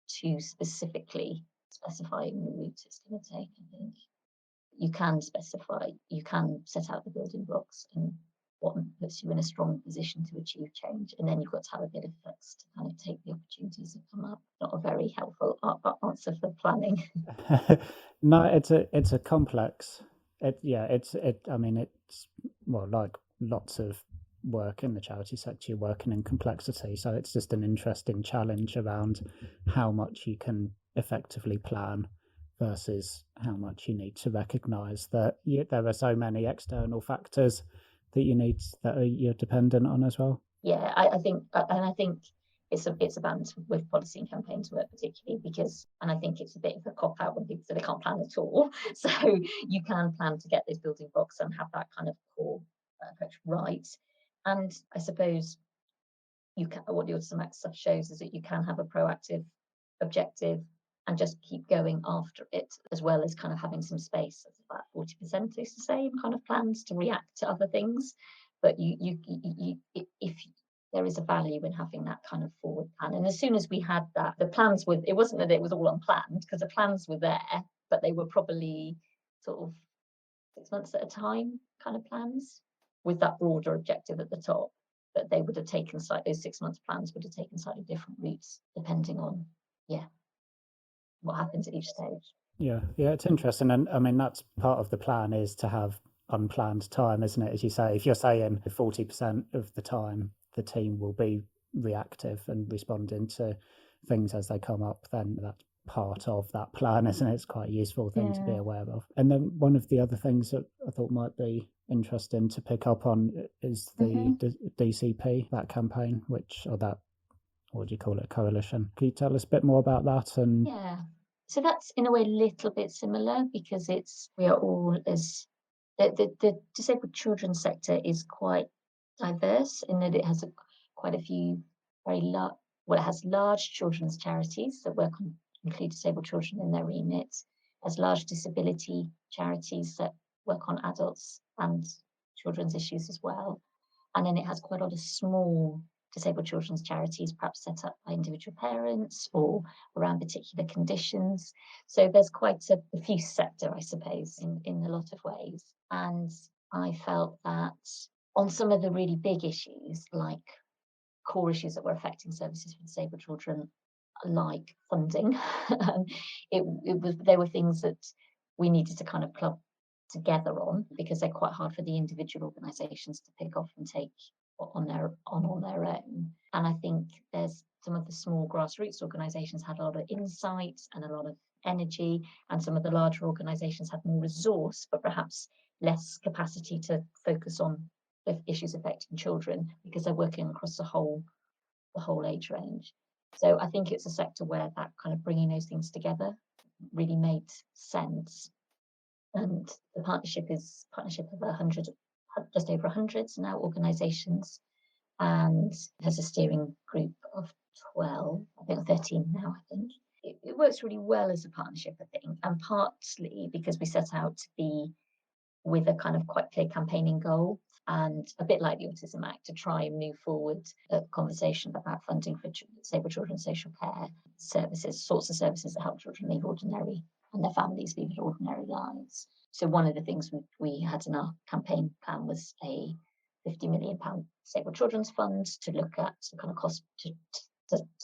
too specifically specifying the route it's going to take, I think. You can set out the building blocks and what puts you in a strong position to achieve change. And then you've got to have a bit of flex to kind of take the opportunities that come up. Not a very helpful answer for planning. No, it's a complex. I mean, it's like lots of work in the charity sector, you're working in complexity. So it's just an interesting challenge around how much you can effectively plan versus how much you need to recognise that there are so many external factors that you're dependent on as well. Yeah, I think it's a balance with policy and campaigns work particularly and I think it's a bit of a cop out when people say they can't plan at all. So you can plan to get those building blocks and have that kind of core approach right. And I suppose what the Autism Act stuff shows is that you can have a proactive objective and just keep going after it, as well as kind of having some space. That's about 40% is the same kind of plans to react to other things. But if there is a value in having that kind of forward plan. And as soon as we had that, the plans it wasn't that it was all unplanned, because the plans were there, but they were probably sort of 6 months at a time kind of plans with that broader objective at the top. But they would have taken those 6 months plans would have taken slightly different routes depending on, what happens at each stage. Yeah, it's interesting. And I mean, that's part of the plan is to have unplanned time, isn't it? As you say, if you're saying 40% of the time the team will be reactive and responding to things as they come up, then that's part of that plan, isn't it? It's quite a useful thing to be aware of. And then one of the other things that I thought might be interesting to pick up on is the DCP, that campaign, what do you call it, coalition. Can you tell us a bit more about that? And so that's in a way a little bit similar, because we are all the disabled children sector is quite diverse in that it has quite a few it has large children's charities that include disabled children in their remit, as large disability charities that work on adults and children's issues as well. And then it has quite a lot of small disabled children's charities, perhaps set up by individual parents or around particular conditions. So there's quite a diffuse sector, I suppose, in a lot of ways. And I felt that on some of the really big issues, like core issues that were affecting services for disabled children, like funding, there were things that we needed to kind of club together on, because they're quite hard for the individual organisations to pick off and take on their own. And I think there's some of the small grassroots organisations had a lot of insight and a lot of energy, and some of the larger organisations had more resource, but perhaps less capacity to focus on the issues affecting children, because they're working across the whole age range. So I think it's a sector where that kind of bringing those things together really made sense. And the partnership of just over 100 now organisations, and has a steering group of 12, I think 13 now, I think. It works really well as a partnership, I think, and partly because we set out to be with a kind of quite clear campaigning goal, and a bit like the Autism Act, to try and move forward a conversation about funding for disabled children's social care services, sorts of services that help children live ordinary and their families live ordinary lives. So one of the things we had in our campaign plan was a £50 million disabled children's fund to look at the kind of cost to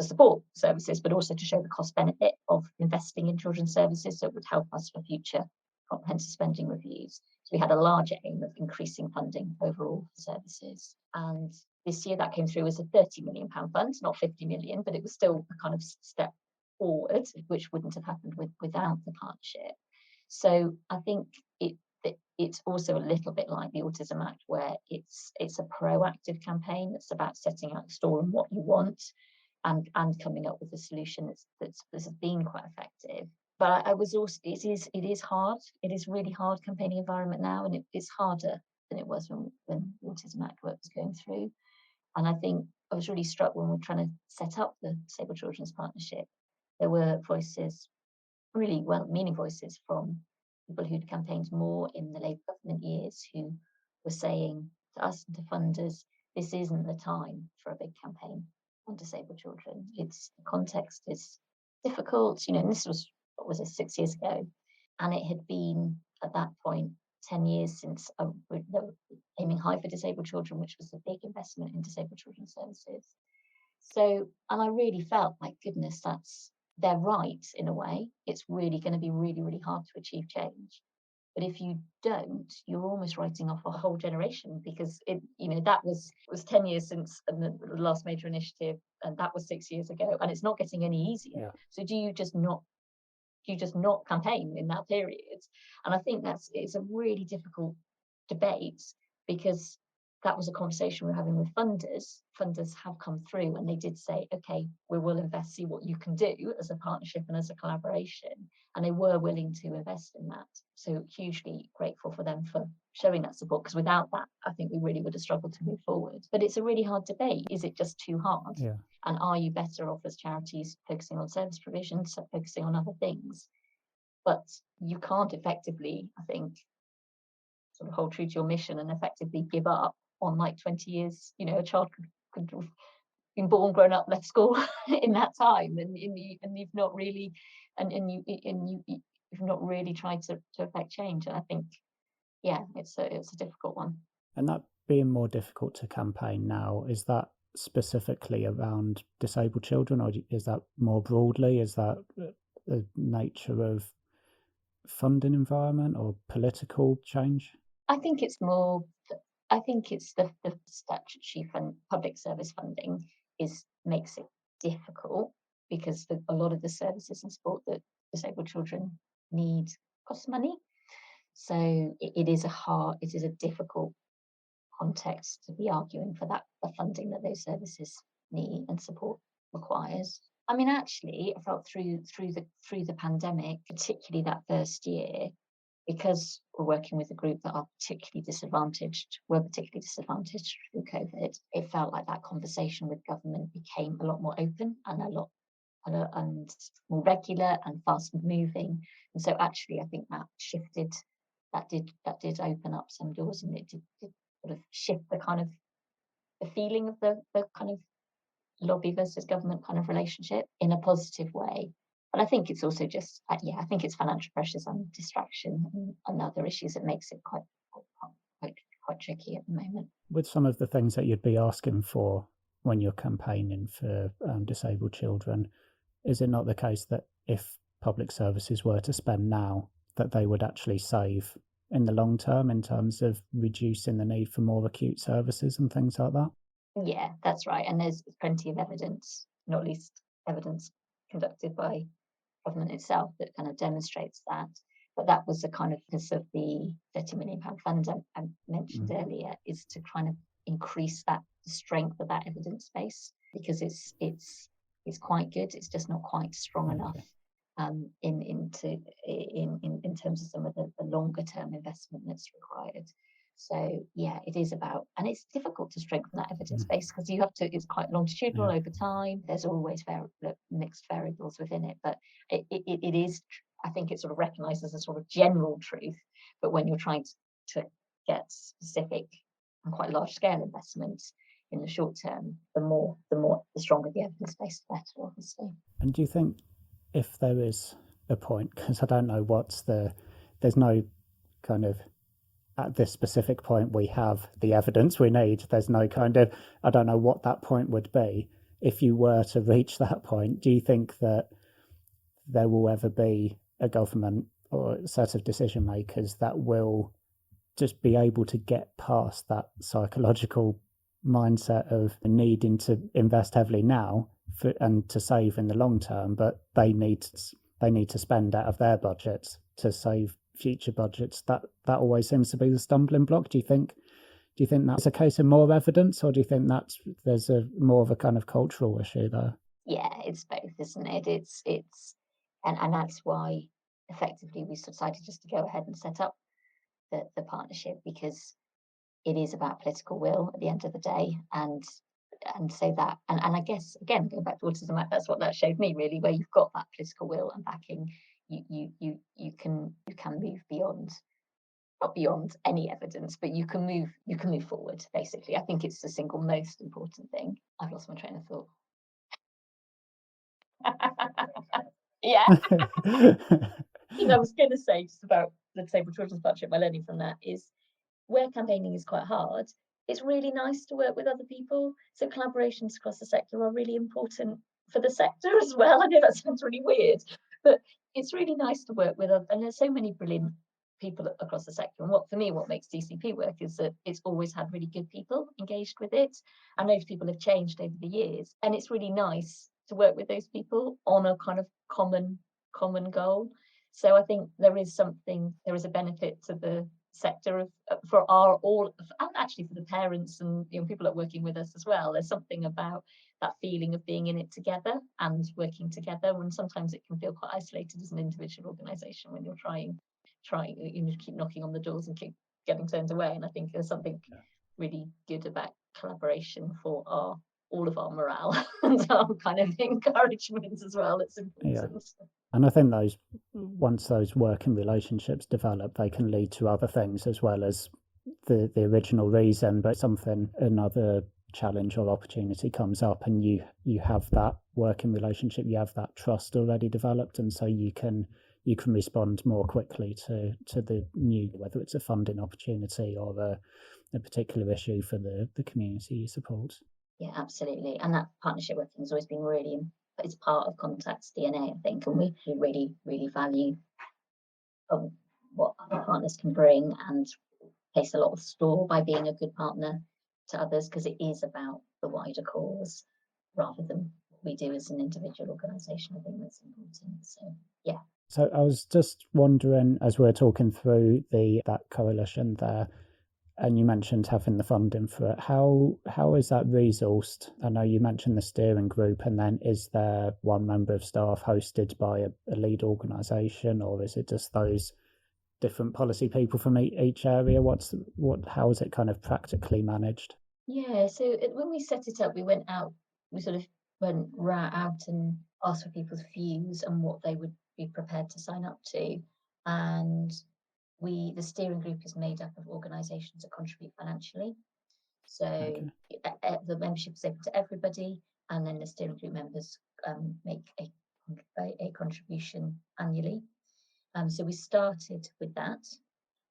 support services, but also to show the cost benefit of investing in children's services that would help us for future comprehensive spending reviews. So we had a larger aim of increasing funding overall for services. And this year that came through as a £30 million fund, not 50 million, but it was still a kind of step forward, which wouldn't have happened without the partnership. So I think it's also a little bit like the Autism Act, where it's a proactive campaign that's about setting out the stall and what you want, and coming up with a solution that's been quite effective. But I was also, it is hard. It is really hard campaigning environment now, and it's harder than it was when the Autism Act work was going through. And I think I was really struck when we were trying to set up the Disabled Children's Partnership. There were voices, really well-meaning voices from people who'd campaigned more in the Labour government years, who were saying to us and to funders, this isn't the time for a big campaign on disabled children. The context is difficult, and this was, 6 years ago? And it had been, at that point, 10 years since aiming high for disabled children, which was a big investment in disabled children's services. So, and I really felt, my goodness, they're right in a way. It's really going to be really, really hard to achieve change. But if you don't, you're almost writing off a whole generation, because it was 10 years since the last major initiative, and that was 6 years ago, and it's not getting any easier. Yeah. So do you just not campaign in that period? And I think it's a really difficult debate, because that was a conversation we were having with funders. Funders have come through and they did say, okay, we will invest, see what you can do as a partnership and as a collaboration. And they were willing to invest in that. So hugely grateful for them for showing that support, because without that, I think we really would have struggled to move forward. But it's a really hard debate. Is it just too hard? Yeah. And are you better off as charities focusing on service provision, focusing on other things? But you can't effectively, I think, sort of hold true to your mission and effectively give up on 20 years. A child could have been born, grown up, left school in that time, and you've not really, you've not really tried to affect change. And I think, it's a difficult one. And that being more difficult to campaign now, is that specifically around disabled children, or is that more broadly? Is that the nature of funding environment or political change? I think it's more. I think it's the statutory public service funding makes it difficult, because a lot of the services and support that disabled children need cost money. So it is a difficult context to be arguing for the funding that those services need and support requires. I mean, actually, I felt through the pandemic, particularly that first year, because we're working with a group that were particularly disadvantaged through COVID, it felt like that conversation with government became a lot more open and a lot and more regular and fast moving. And so actually, I think that shifted, that did open up some doors, and it did sort of shift the kind of the feeling of the kind of lobby versus government kind of relationship in a positive way. But I think it's also just, I think it's financial pressures and distraction and other issues that makes it quite tricky at the moment. With some of the things that you'd be asking for when you're campaigning for disabled children, is it not the case that if public services were to spend now, that they would actually save in the long term in terms of reducing the need for more acute services and things like that? Yeah, that's right. And there's plenty of evidence, not least evidence conducted by government itself, that kind of demonstrates that. But that was the kind of piece of the £30 million fund I mentioned earlier, is to kind of increase the strength of that evidence base, because it's quite good. It's just not quite strong enough in terms of some of the longer term investment that's required. So it is about, and it's difficult to strengthen that evidence base, because it's quite longitudinal over time. There's always mixed variables within it, but it is, I think it sort of recognises a sort of general truth. But when you're trying to get specific and quite large scale investments in the short term, the stronger the evidence base, the better, obviously. And do you think, if there is a point, because I don't know there's no kind of, at this specific point we have the evidence we need, there's no kind of, I don't know what that point would be. If you were to reach that point, do you think that there will ever be a government or a set of decision makers that will just be able to get past that psychological mindset of needing to invest heavily now and to save in the long term, but they need to spend out of their budgets to save future budgets, that always seems to be the stumbling block. Do you think that's a case of more evidence, or do you think there's a more of a kind of cultural issue there? Yeah, it's both, isn't it? And that's why effectively we decided just to go ahead and set up the partnership, because it is about political will at the end of the day. And so that, and I guess again, going back to Autism Act, that's what that showed me really, where you've got that political will and backing, you can move beyond, not beyond any evidence, but you can move forward, basically. I think it's the single most important thing. I've lost my train of thought. Yeah. I was going to say just about the Disabled Children's Partnership, my learning from that is, where campaigning is quite hard, it's really nice to work with other people. So collaborations across the sector are really important for the sector as well. I know that sounds really weird, but it's really nice to work with and there's so many brilliant people across the sector. And what makes DCP work is that it's always had really good people engaged with it. And those people have changed over the years. And it's really nice to work with those people on a kind of common goal. So I think there is a benefit to the sector and actually for the parents and people that are working with us as well. There's something about that feeling of being in it together and working together, when sometimes it can feel quite isolated as an individual organisation when you're trying keep knocking on the doors and keep getting turned away. And I think there's something really good about collaboration for all of our morale and our kind of encouragement as well. It's important. Yeah. And I think once those working relationships develop, they can lead to other things as well as the original reason, but another challenge or opportunity comes up and you have that working relationship, you have that trust already developed, and so you can respond more quickly to the new, whether it's a funding opportunity or a particular issue for the community you support. Yeah, absolutely. And that partnership working has always been it's part of Contact's DNA, I think, and we really, really value what other partners can bring and place a lot of store by being a good partner to others, because it is about the wider cause rather than what we do as an individual organisation. I think that's important. So, yeah. So I was just wondering, as we're talking through that coalition there, and you mentioned having the funding for it, how is that resourced? I know you mentioned the steering group, and then is there one member of staff hosted by a lead organisation, or is it just those different policy people from each area? How is it kind of practically managed? Yeah, so when we set it up, we went out and asked for people's views and what they would be prepared to sign up to. And the steering group is made up of organisations that contribute financially. So the membership is open to everybody, and then the steering group members make a contribution annually. So we started with that,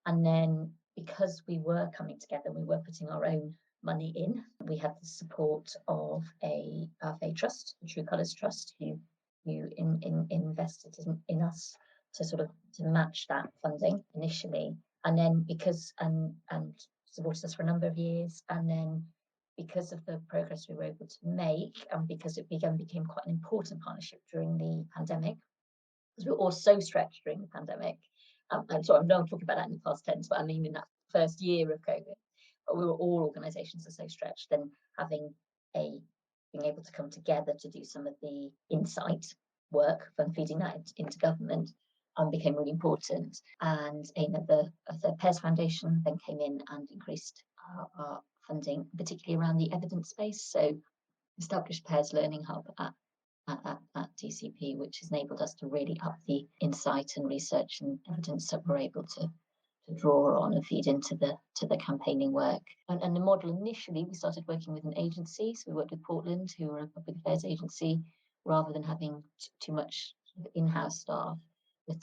and then because we were coming together, we were putting our own money in. We had the support of a trust, the True Colours Trust, who invested in us to match that funding initially, and then and supported us for a number of years, and then because of the progress we were able to make, and because it became quite an important partnership during the pandemic, because we were all so stretched during the pandemic. And so I'm not talking about that in the past tense, but I mean in that first year of COVID. But we were all organisations are so stretched, then being able to come together to do some of the insight work and feeding that into government became really important. And the PES Foundation then came in and increased our funding, particularly around the evidence space. So established PES Learning Hub at DCP, which has enabled us to really up the insight and research and evidence that we're able to draw on and feed into the campaigning work. And the model, initially we started working with an agency, so we worked with Portland, who are a public affairs agency, rather than having too much in-house staff. But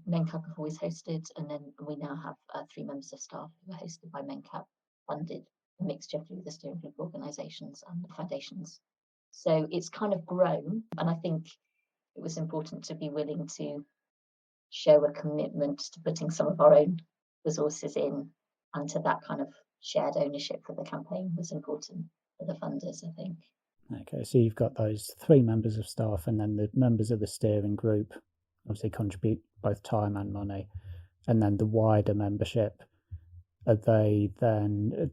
MenCap have always hosted, and then we now have 3 members of staff who are hosted by MenCap, funded a mixture through the steering group organisations and the foundations. So it's kind of grown, and I think it was important to be willing to show a commitment to putting some of our own resources in, and to that kind of shared ownership for the campaign was important for the funders, I think. Okay, so you've got those 3 members of staff, and then the members of the steering group obviously contribute both time and money. and then the wider membership, are they then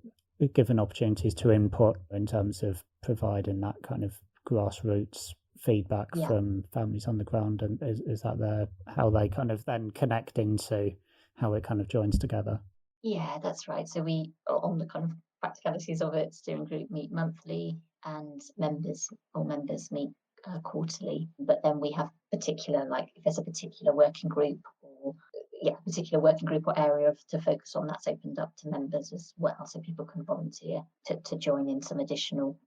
given opportunities to input in terms of providing that kind of grassroots feedback from families on the ground? And is that how they kind of then connect into how it kind of joins together? Yeah, that's right. So we, on the kind of practicalities of it, steering group meet monthly and members meet quarterly. But then we have particular, like if there's a particular working group or area to focus on, that's opened up to members as well, so people can volunteer to join in some additional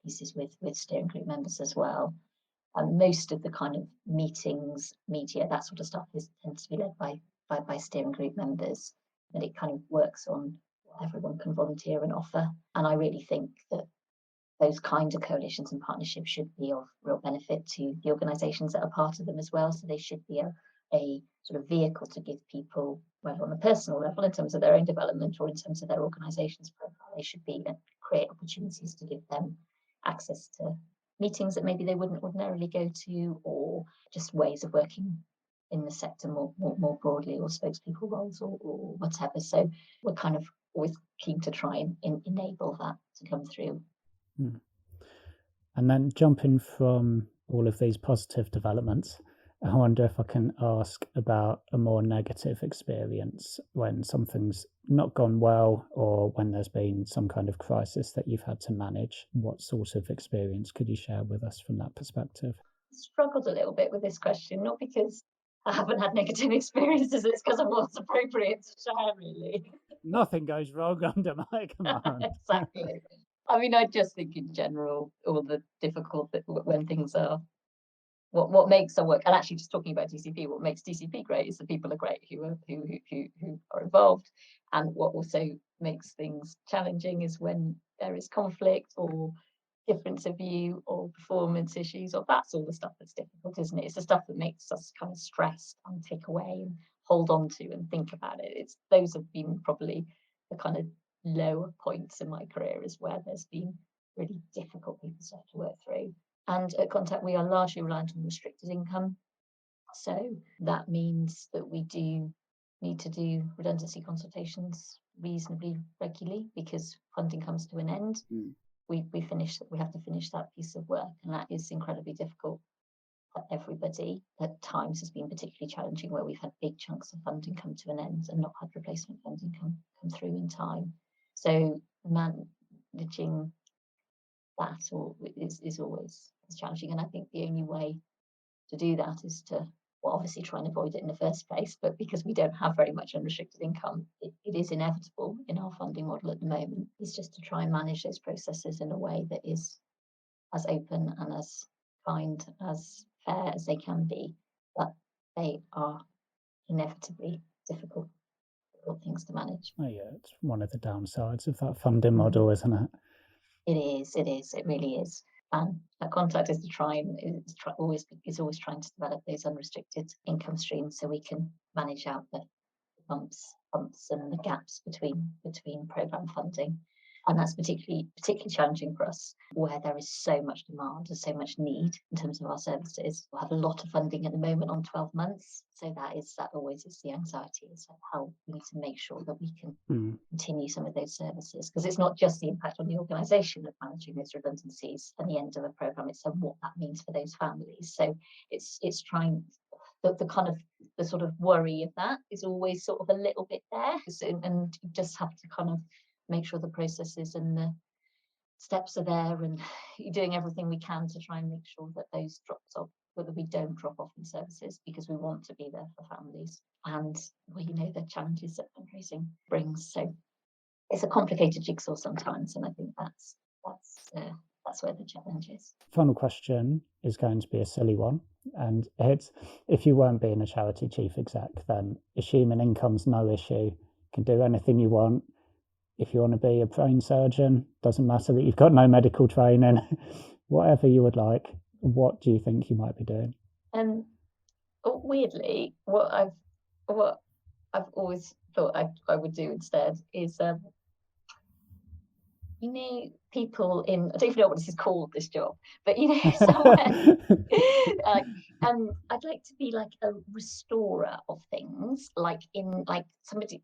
pieces with steering group members as well. And most of the kind of meetings, media, that sort of stuff tends to be led by steering group members, and it kind of works on what everyone can volunteer and offer. And I really think that those kind of coalitions and partnerships should be of real benefit to the organisations that are part of them as well. So they should be a sort of vehicle to give people, whether on a personal level in terms of their own development or in terms of their organisation's profile, they should be create opportunities to give them access to meetings that maybe they wouldn't ordinarily go to, or just ways of working in the sector more broadly, or spokespeople roles or whatever. So we're kind of always keen to try and enable that to come through. And then jumping from all of these positive developments, I wonder if I can ask about a more negative experience when something's not gone well, or when there's been some kind of crisis that you've had to manage. What sort of experience could you share with us from that perspective? I struggled a little bit with this question, not because I haven't had negative experiences, it's because of what's appropriate to share, really. Nothing goes wrong under my command. Exactly. I mean, I just think in general, all the difficult when things are, what makes our work, and actually just talking about DCP, what makes DCP great is the people are great who are involved, and what also makes things challenging is when there is conflict or difference of view or performance issues, or that's all the stuff that's difficult, isn't it? It's the stuff that makes us kind of stressed and take away and hold on to and think about it. It's those have been probably the kind of lower points in my career, is where there's been really difficult people to have to work through. And at Contact, we are largely reliant on restricted income. So that means that we do need to do redundancy consultations reasonably regularly, because funding comes to an end. We have to finish that piece of work, and that is incredibly difficult for everybody. At times has been particularly challenging where we've had big chunks of funding come to an end and not had replacement funding come through in time. So managing that is always challenging, and I think the only way to do that is to, well, obviously try and avoid it in the first place, but because we don't have very much unrestricted income, it is inevitable in our funding model at the moment, is just to try and manage those processes in a way that is as open and as kind, as fair as they can be, but they are inevitably difficult things to manage. Oh yeah, it's one of the downsides of that funding model, isn't it? It really is. And our contact is to try and always trying to develop those unrestricted income streams, so we can manage out the bumps and the gaps between programme funding. And that's particularly challenging for us, where there is so much demand and so much need in terms of our services. We have a lot of funding at the moment on 12 months. So that always is the anxiety, is how we need to make sure that we can continue some of those services. Because it's not just the impact on the organisation of managing those redundancies and the end of a programme, it's what that means for those families. So it's trying, the kind of the sort of worry of that is always sort of a little bit there. And you just have to kind of make sure the processes and the steps are there, and you're doing everything we can to try and make sure that those drops off, whether we don't drop off in services, because we want to be there for families, and the challenges that fundraising brings. So it's a complicated jigsaw sometimes, and I think that's where the challenge is. Final question is going to be a silly one, and it's, if you weren't being a charity chief exec, then assuming income's no issue, can do anything you want. If you want to be a brain surgeon, doesn't matter that you've got no medical training, whatever you would like, what do you think you might be doing? Weirdly, what I've always thought I would do instead is people in, I don't even know what this is called, this job, but somewhere, I'd like to be like a restorer of things, like somebody,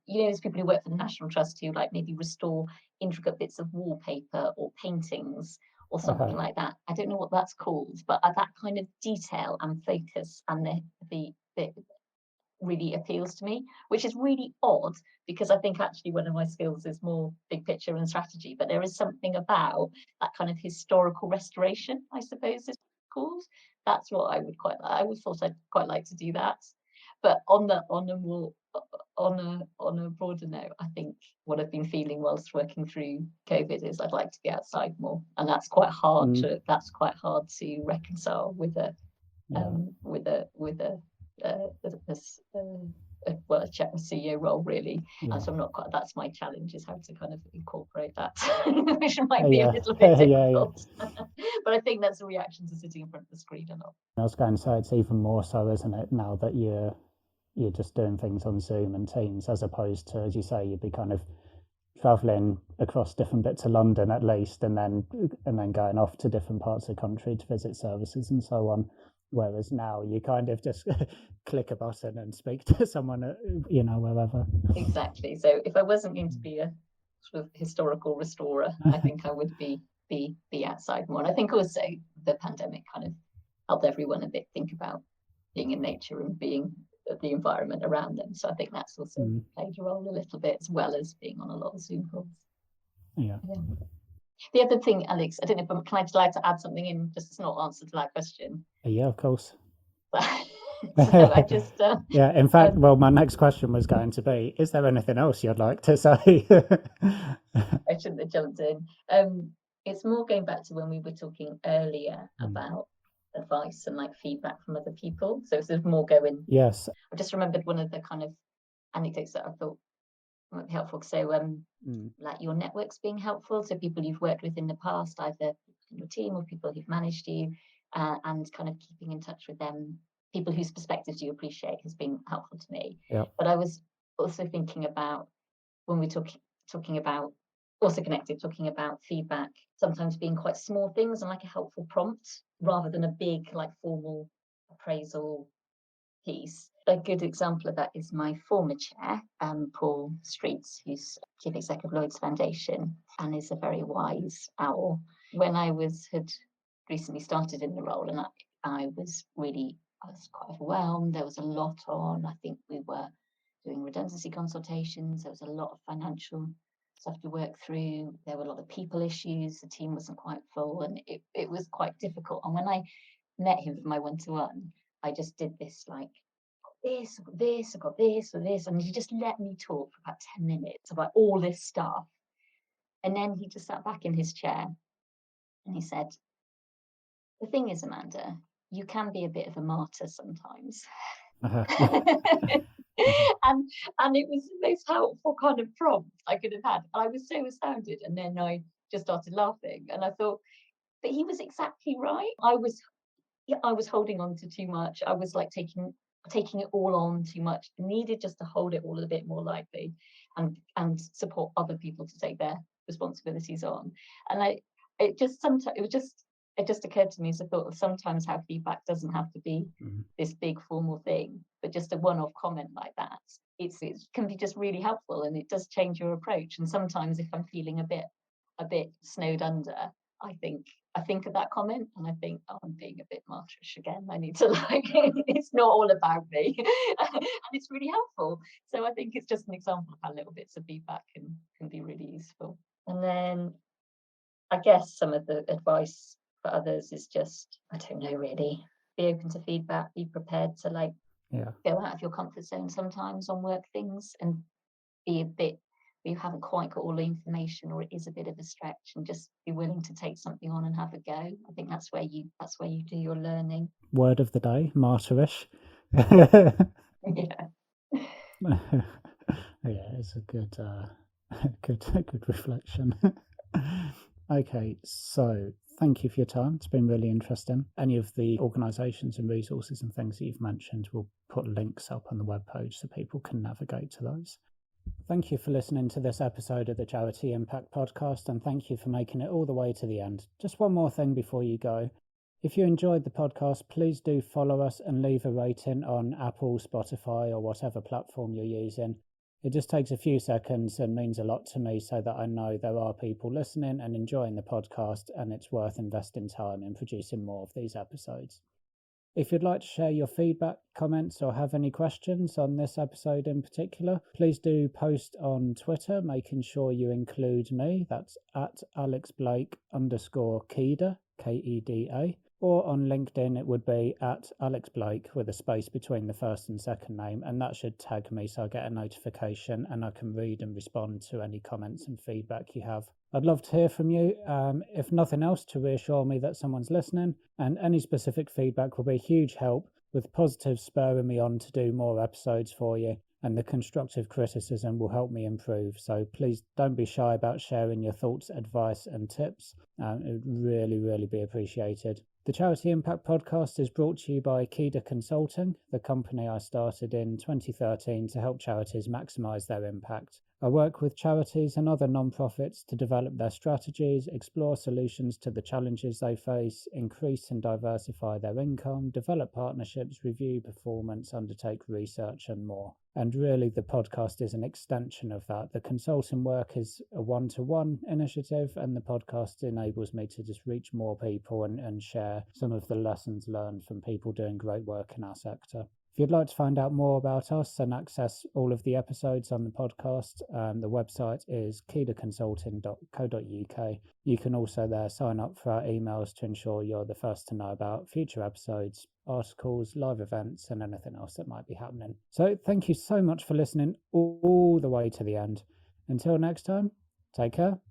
there's people who work for the National Trust who like maybe restore intricate bits of wallpaper or paintings or something like that. I don't know what that's called, but that kind of detail and focus and the really appeals to me, which is really odd because I think actually one of my skills is more big picture and strategy, but there is something about that kind of historical restoration, I suppose it's called. That's what I would thought I'd quite like to do that. But on a broader note, I think what I've been feeling whilst working through COVID is I'd like to be outside more, and that's quite hard to reconcile with a a CEO role, really. So I'm not quite, that's my challenge, is how to kind of incorporate that, which might be a little bit difficult. But I think that's a reaction to sitting in front of the screen a lot. I was going to say, it's even more so, isn't it, now that you're just doing things on Zoom and Teams, as opposed to, as you say, you'd be kind of traveling across different bits of London at least, and then going off to different parts of the country to visit services and so on. Whereas now you kind of just click a button and speak to someone, wherever. Exactly. So if I wasn't going to be a sort of historical restorer, I think I would be outside more. And I think also the pandemic kind of helped everyone a bit think about being in nature and being the environment around them. So I think that's also played a role a little bit, as well as being on a lot of Zoom calls. Yeah. The other thing, Alex, I don't know if I'm allowed to add something in, just as not answer to that question. Yeah, of course. So I just in fact, well, my next question was going to be, is there anything else you'd like to say? I shouldn't have jumped in. It's more going back to when we were talking earlier about advice and like feedback from other people. So it's sort of more going. Yes. I just remembered one of the kind of anecdotes that I thought might be helpful. So like your networks being helpful. So people you've worked with in the past, either in your team or people who've managed you, and kind of keeping in touch with them, people whose perspectives you appreciate, has been helpful to me. Yeah. But I was also thinking about when we're talking about, also connected, talking about feedback, sometimes being quite small things and like a helpful prompt rather than a big like formal appraisal piece. A good example of that is my former chair, Paul Streets, who's chief executive of Lloyd's Foundation and is a very wise owl. When I had recently started in the role, and I was quite overwhelmed. There was a lot on. I think we were doing redundancy consultations. There was a lot of financial stuff to work through. There were a lot of people issues. The team wasn't quite full, and it was quite difficult. And when I met him for my one-to-one, I just did this like, this, I've got this, or this, and he just let me talk for about 10 minutes about all this stuff. And then he just sat back in his chair and he said, the thing is, Amanda, you can be a bit of a martyr sometimes. And it was the most helpful kind of prompt I could have had. I was so astounded, and then I just started laughing, and I thought, but he was exactly right. I was holding on to too much. I was like taking it all on too much. I needed just to hold it all a bit more lightly, and support other people to take their responsibilities on. And it just occurred to me as a thought of sometimes how feedback doesn't have to be this big formal thing, but just a one-off comment like that. It can be just really helpful, and it does change your approach. And sometimes if I'm feeling a bit snowed under, I think of that comment and I think, oh, I'm being a bit martyrish again. I need to it's not all about me. And it's really helpful. So I think it's just an example of how little bits of feedback can be really useful. And then I guess some of the advice for others is just, I don't know, really, be open to feedback, be prepared to go out of your comfort zone sometimes on work things, and be a bit, you haven't quite got all the information, or it is a bit of a stretch, and just be willing to take something on and have a go. I think that's where you do your learning. Word of the day, martyrish. Yeah. Yeah, it's a good good reflection. Okay, so thank you for your time. It's been really interesting. Any of the organisations and resources and things that you've mentioned, we'll put links up on the webpage so people can navigate to those. Thank you for listening to this episode of the Charity Impact Podcast, and thank you for making it all the way to the end. Just one more thing before you go. If you enjoyed the podcast, please do follow us and leave a rating on Apple, Spotify, or whatever platform you're using. It just takes a few seconds and means a lot to me so that I know there are people listening and enjoying the podcast, and it's worth investing time in producing more of these episodes. If you'd like to share your feedback, comments, or have any questions on this episode in particular, please do post on Twitter, making sure you include me. That's at @AlexBlake_Keda, Keda, or on LinkedIn it would be at Alex Blake with a space between the first and second name, and that should tag me so I get a notification and I can read and respond to any comments and feedback you have. I'd love to hear from you, if nothing else, to reassure me that someone's listening, and any specific feedback will be a huge help, with positives spurring me on to do more episodes for you, and the constructive criticism will help me improve. So please don't be shy about sharing your thoughts, advice, and tips. It would really be appreciated. The Charity Impact Podcast is brought to you by Keda Consulting, the company I started in 2013 to help charities maximise their impact. I work with charities and other non-profits to develop their strategies, explore solutions to the challenges they face, increase and diversify their income, develop partnerships, review performance, undertake research, and more. And really, the podcast is an extension of that. The consulting work is a one-to-one initiative, and the podcast enables me to just reach more people and share some of the lessons learned from people doing great work in our sector. If you'd like to find out more about us and access all of the episodes on the podcast, the website is kedaconsulting.co.uk. You can also there sign up for our emails to ensure you're the first to know about future episodes, articles, live events, and anything else that might be happening. So thank you so much for listening all the way to the end. Until next time, take care.